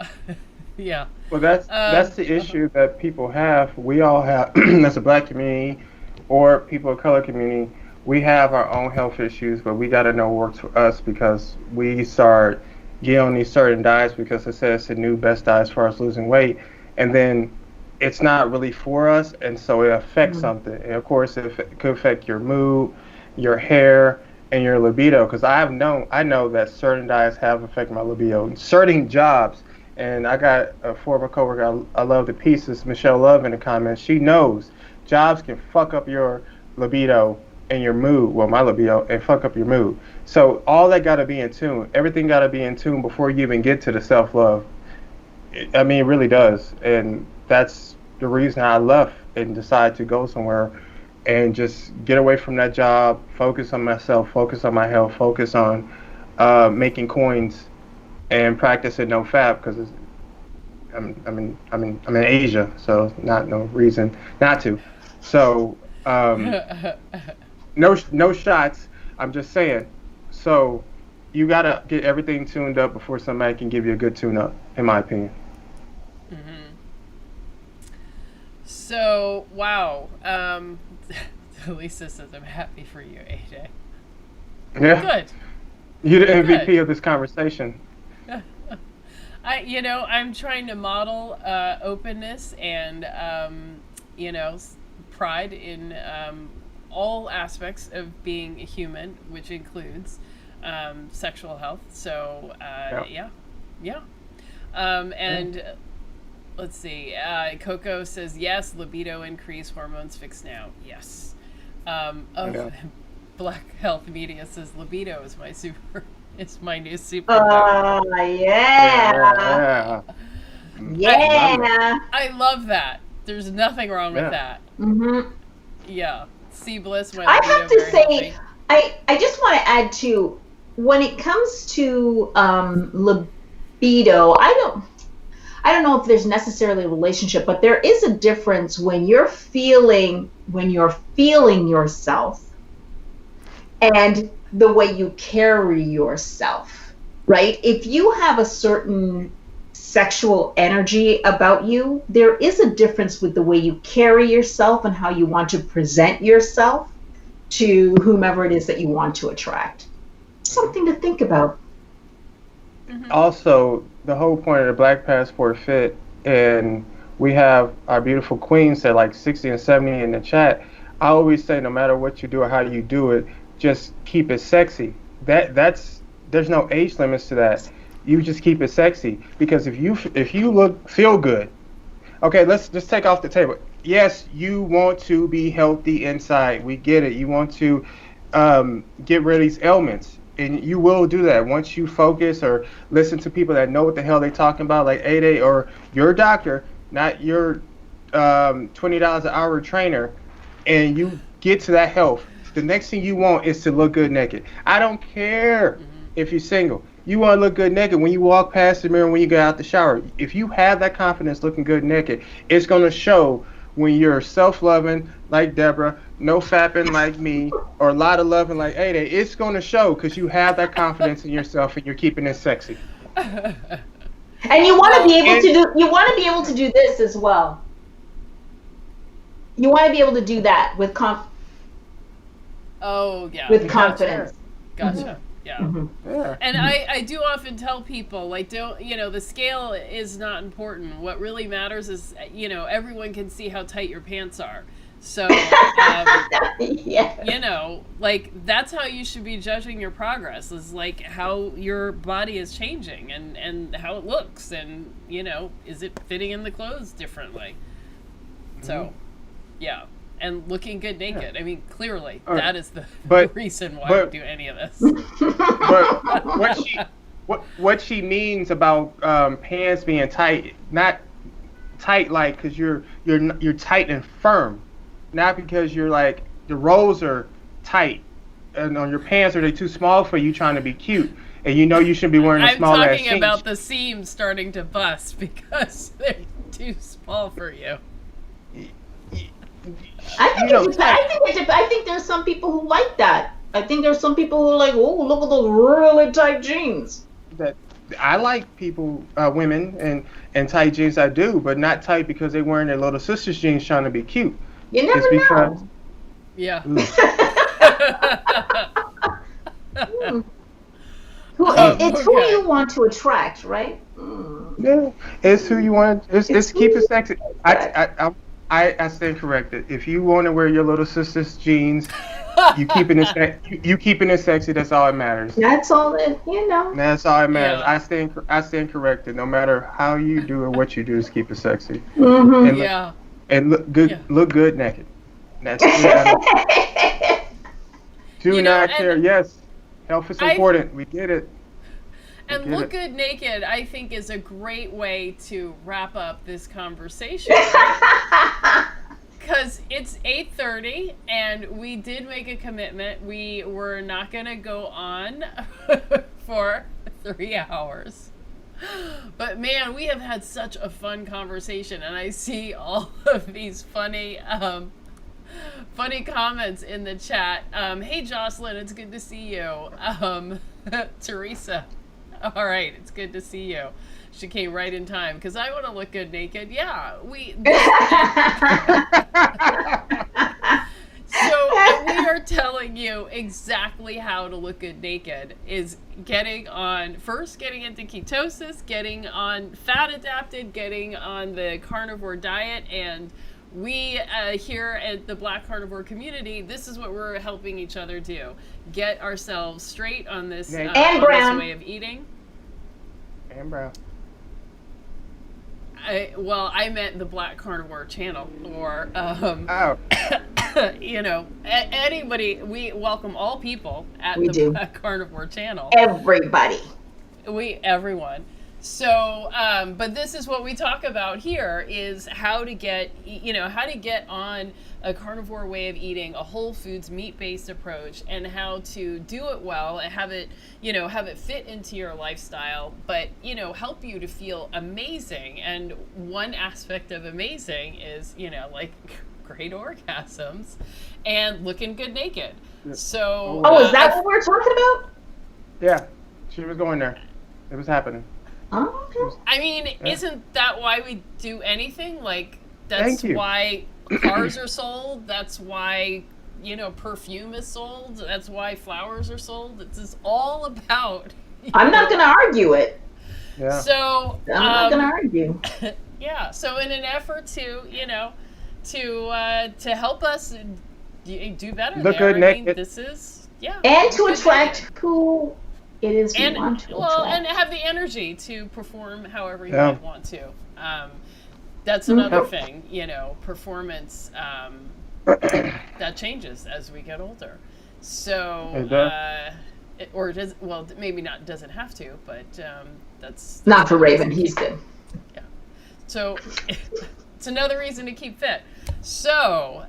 Speaker 1: yeah.
Speaker 3: Well, that's the issue that people have. We all have, as a Black community or people of color community, we have our own health issues, but we got to know what works for us because we start getting on these certain diets because it says it's the new best diet as far as losing weight, and then it's not really for us, and so it affects something. And of course, it could affect your mood, your hair, and your libido, because I know that certain diets have affected my libido, certain jobs. And I got a former coworker I love to pieces, Michelle Love, in the comments. She knows jobs can fuck up your libido and your mood, well, my libido, and fuck up your mood. So all that got to be in tune. Everything got to be in tune before you even get to the self-love. I mean, it really does. And that's the reason I left and decided to go somewhere and just get away from that job, focus on myself, focus on my health, focus on making coins and practicing no fap, because I'm in Asia, so not no reason not to. So no shots. I'm just saying. So you gotta get everything tuned up before somebody can give you a good tune up, in my opinion.
Speaker 1: So wow. Lisa says, "I'm happy for you, AJ."
Speaker 3: Yeah.
Speaker 1: Good.
Speaker 3: You're the MVP
Speaker 1: Good.
Speaker 3: of this conversation.
Speaker 1: I'm trying to model openness and pride in all aspects of being a human, which includes sexual health. So yeah. And let's see. Coco says yes. Libido increase, hormones fix now. Yes. Black Health Media says libido is my new superpower.
Speaker 2: Yeah.
Speaker 1: I love that. There's nothing wrong with that. Yeah. C Bliss, my
Speaker 2: I
Speaker 1: libido
Speaker 2: have to
Speaker 1: very
Speaker 2: say,
Speaker 1: healthy.
Speaker 2: I just want to add to, when it comes to libido, I don't know if there's necessarily a relationship, but there is a difference when you're feeling yourself and the way you carry yourself, right? If you have a certain sexual energy about you, there is a difference with the way you carry yourself and how you want to present yourself to whomever it is that you want to attract. Something to think about.
Speaker 3: Also, the whole point of the Black Passport Fit, and we have our beautiful queens that like 60 and 70 in the chat. I always say, no matter what you do or how you do it, just keep it sexy. There's no age limits to that. You just keep it sexy, because if you feel good, okay, let's just take off the table. Yes, you want to be healthy inside. We get it. You want to get rid of these ailments. And you will do that once you focus or listen to people that know what the hell they're talking about, like A-Day, or your doctor, not your $20 an hour trainer, and you get to that health. The next thing you want is to look good naked. I don't care if you're single. You want to look good naked when you walk past the mirror, when you get out the shower. If you have that confidence looking good naked, it's going to show when you're self-loving like Deborah, no fapping like me, or a lot of loving like A-Day. It's going to show because you have that confidence in yourself and you're keeping it sexy.
Speaker 2: And you want to be able to do. You want to be able to do this as well. You want to be able to do that with
Speaker 1: Oh yeah.
Speaker 2: with confidence.
Speaker 1: Gotcha. Yeah.
Speaker 2: Mm-hmm.
Speaker 3: Yeah.
Speaker 1: And I do often tell people, like, don't, the scale is not important. What really matters is, everyone can see how tight your pants are. So,
Speaker 2: Yeah.
Speaker 1: like, that's how you should be judging your progress, is like how your body is changing and how it looks, and, is it fitting in the clothes differently? So, yeah. And looking good naked. I mean, clearly, that is the reason why we do any of this.
Speaker 3: But what she means about pants being tight, not tight like because you're tight and firm, not because you're like the rolls are tight and on your pants are they too small for you trying to be cute, and you shouldn't be wearing a small ass jeans.
Speaker 1: I'm talking about the seams starting to bust because they're too small for you.
Speaker 2: I think there's some people who like that. I think there's some people who are like, oh, look at those really tight jeans.
Speaker 3: That I like women and tight jeans. I do, but not tight because they're wearing their little sister's jeans trying to be cute.
Speaker 2: You never know.
Speaker 1: Yeah.
Speaker 2: It's who you want to attract, right?
Speaker 3: Yeah, it's who you want. It's keep it sexy. I stand corrected. If you want to wear your little sister's jeans, you keeping it sexy. That's all that matters.
Speaker 2: That's all that
Speaker 3: That's all that matters.
Speaker 1: Yeah.
Speaker 3: I stand corrected. No matter how you do or what you do, just keep it sexy.
Speaker 2: Mm-hmm.
Speaker 3: And look good. Yeah. Look good naked. That's it. Do not care. Yes, health is important. We get it.
Speaker 1: And look good naked, I think, is a great way to wrap up this conversation. Because it's 8:30, and we did make a commitment. We were not going to go on for 3 hours. But man, we have had such a fun conversation, and I see all of these funny comments in the chat. Hey Jocelyn, it's good to see you. Teresa, all right, it's good to see you. She came right in time because I want to look good naked. Yeah, So we are telling you exactly how to look good naked is getting into ketosis, getting on fat adapted, getting on the carnivore diet, and we here at the Black Carnivore community, this is what we're helping each other do. Get ourselves straight on this, this way of eating.
Speaker 3: And brown.
Speaker 1: I meant the Black Carnivore channel, or anybody. We welcome all people at Black Carnivore channel.
Speaker 2: Everybody.
Speaker 1: Everyone. So, but this is what we talk about here is how to get on a carnivore way of eating, a whole foods meat-based approach, and how to do it well and have it fit into your lifestyle, but, help you to feel amazing. And one aspect of amazing is, like great orgasms and looking good naked. So.
Speaker 2: Oh, is that what we're talking about?
Speaker 3: Yeah, she was going there. It was happening.
Speaker 2: Oh, okay.
Speaker 1: I mean, isn't that why we do anything? Like, that's why cars are sold. That's why, perfume is sold. That's why flowers are sold. It's just all about.
Speaker 2: I'm not going to argue it.
Speaker 3: Yeah.
Speaker 1: So
Speaker 2: I'm not going to argue.
Speaker 1: Yeah. So in an effort to, to help us do better,
Speaker 3: look good naked.
Speaker 1: This is
Speaker 2: and to attract who it is you want to attract.
Speaker 1: And have the energy to perform however you might want to. That's another thing, performance that changes as we get older. So, maybe not doesn't have to, but that's
Speaker 2: not for Raven. He's good.
Speaker 1: Yeah. So it's another reason to keep fit. So,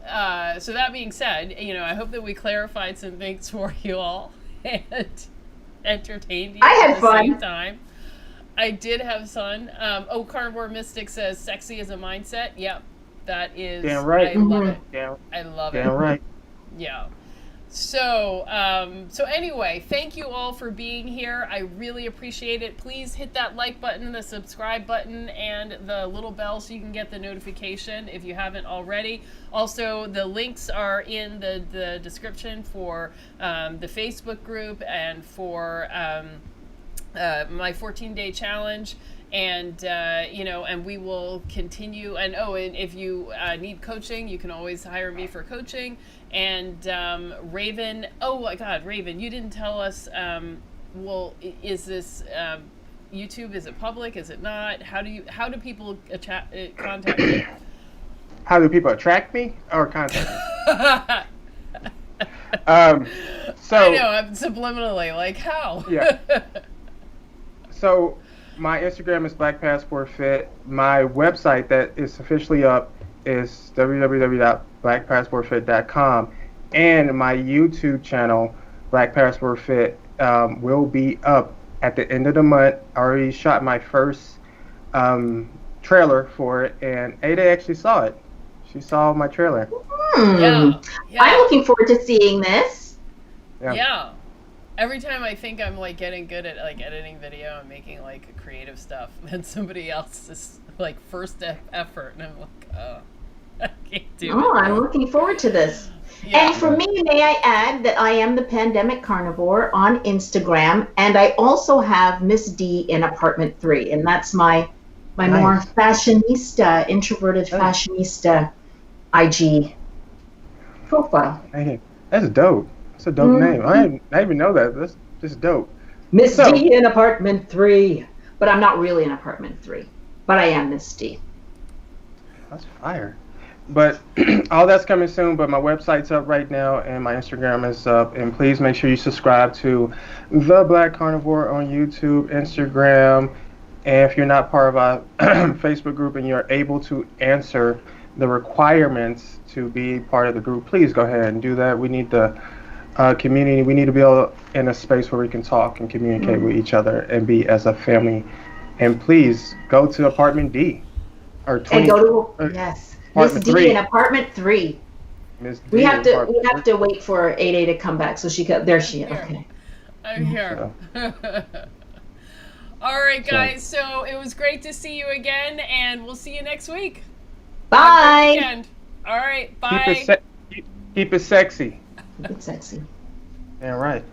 Speaker 1: so that being said, I hope that we clarified some things for you all and entertained you at the same time. I did have fun. Carnivore Mystic says sexy is a mindset. Yep, that is.
Speaker 3: Damn right.
Speaker 1: I love it.
Speaker 3: Damn,
Speaker 1: I love
Speaker 3: damn
Speaker 1: it.
Speaker 3: right.
Speaker 1: Yeah. So anyway, thank you all for being here. I really appreciate it. Please hit that like button, the subscribe button, and the little bell so you can get the notification if you haven't already. Also, the links are in the description for the Facebook group and for my 14-day challenge. And and we will continue. And if you need coaching, you can always hire me for coaching. And Raven, oh my God, Raven, you didn't tell us. Is this YouTube? Is it public? Is it not? How do people contact you?
Speaker 3: How do people attract me or contact me? So
Speaker 1: I know, I'm subliminally like, how?
Speaker 3: Yeah. So my Instagram is Black Passport Fit. My website that is officially up is www.blackpassportfit.com, and my YouTube channel, Black Passport Fit, will be up at the end of the month. I already shot my first trailer for it, and Ada actually saw it. She saw my trailer.
Speaker 1: Yeah.
Speaker 2: I'm looking forward to seeing this.
Speaker 1: Yeah. Every time I think I'm like getting good at like editing video and making like creative stuff, then somebody else is like first effort, and I'm like, oh, I can't do it.
Speaker 2: Oh, I'm looking forward to this.
Speaker 1: Yeah.
Speaker 2: And for me, may I add that I am the Pandemic Carnivore on Instagram, and I also have Miss D in Apartment 3, and that's my more fashionista, introverted fashionista IG profile.
Speaker 3: Hey, that's dope. That's a dope name. I didn't even know that. That's just dope.
Speaker 2: Miss D in Apartment 3. But I'm not really in Apartment 3. But I am Miss D.
Speaker 3: That's fire. But all that's coming soon. But my website's up right now, and my Instagram is up. And please make sure you subscribe to The Black Carnivore on YouTube, Instagram. And if you're not part of our Facebook group and you're able to answer the requirements to be part of the group, please go ahead and do that. We need the community. We need to be in a space where we can talk and communicate with each other and be as a family. And please go to Apartment D or 20.
Speaker 2: And go to Miss D
Speaker 3: 3.
Speaker 2: in Apartment 3.
Speaker 3: Miss D
Speaker 2: We have
Speaker 3: in
Speaker 2: to wait for 8A to come back so she could. There she is. Okay.
Speaker 1: I'm here. All right, guys. So it was great to see you again, and we'll see you next week.
Speaker 2: Bye.
Speaker 1: All right. Bye.
Speaker 3: Keep it sexy.
Speaker 2: Keep it sexy.
Speaker 3: Yeah, right.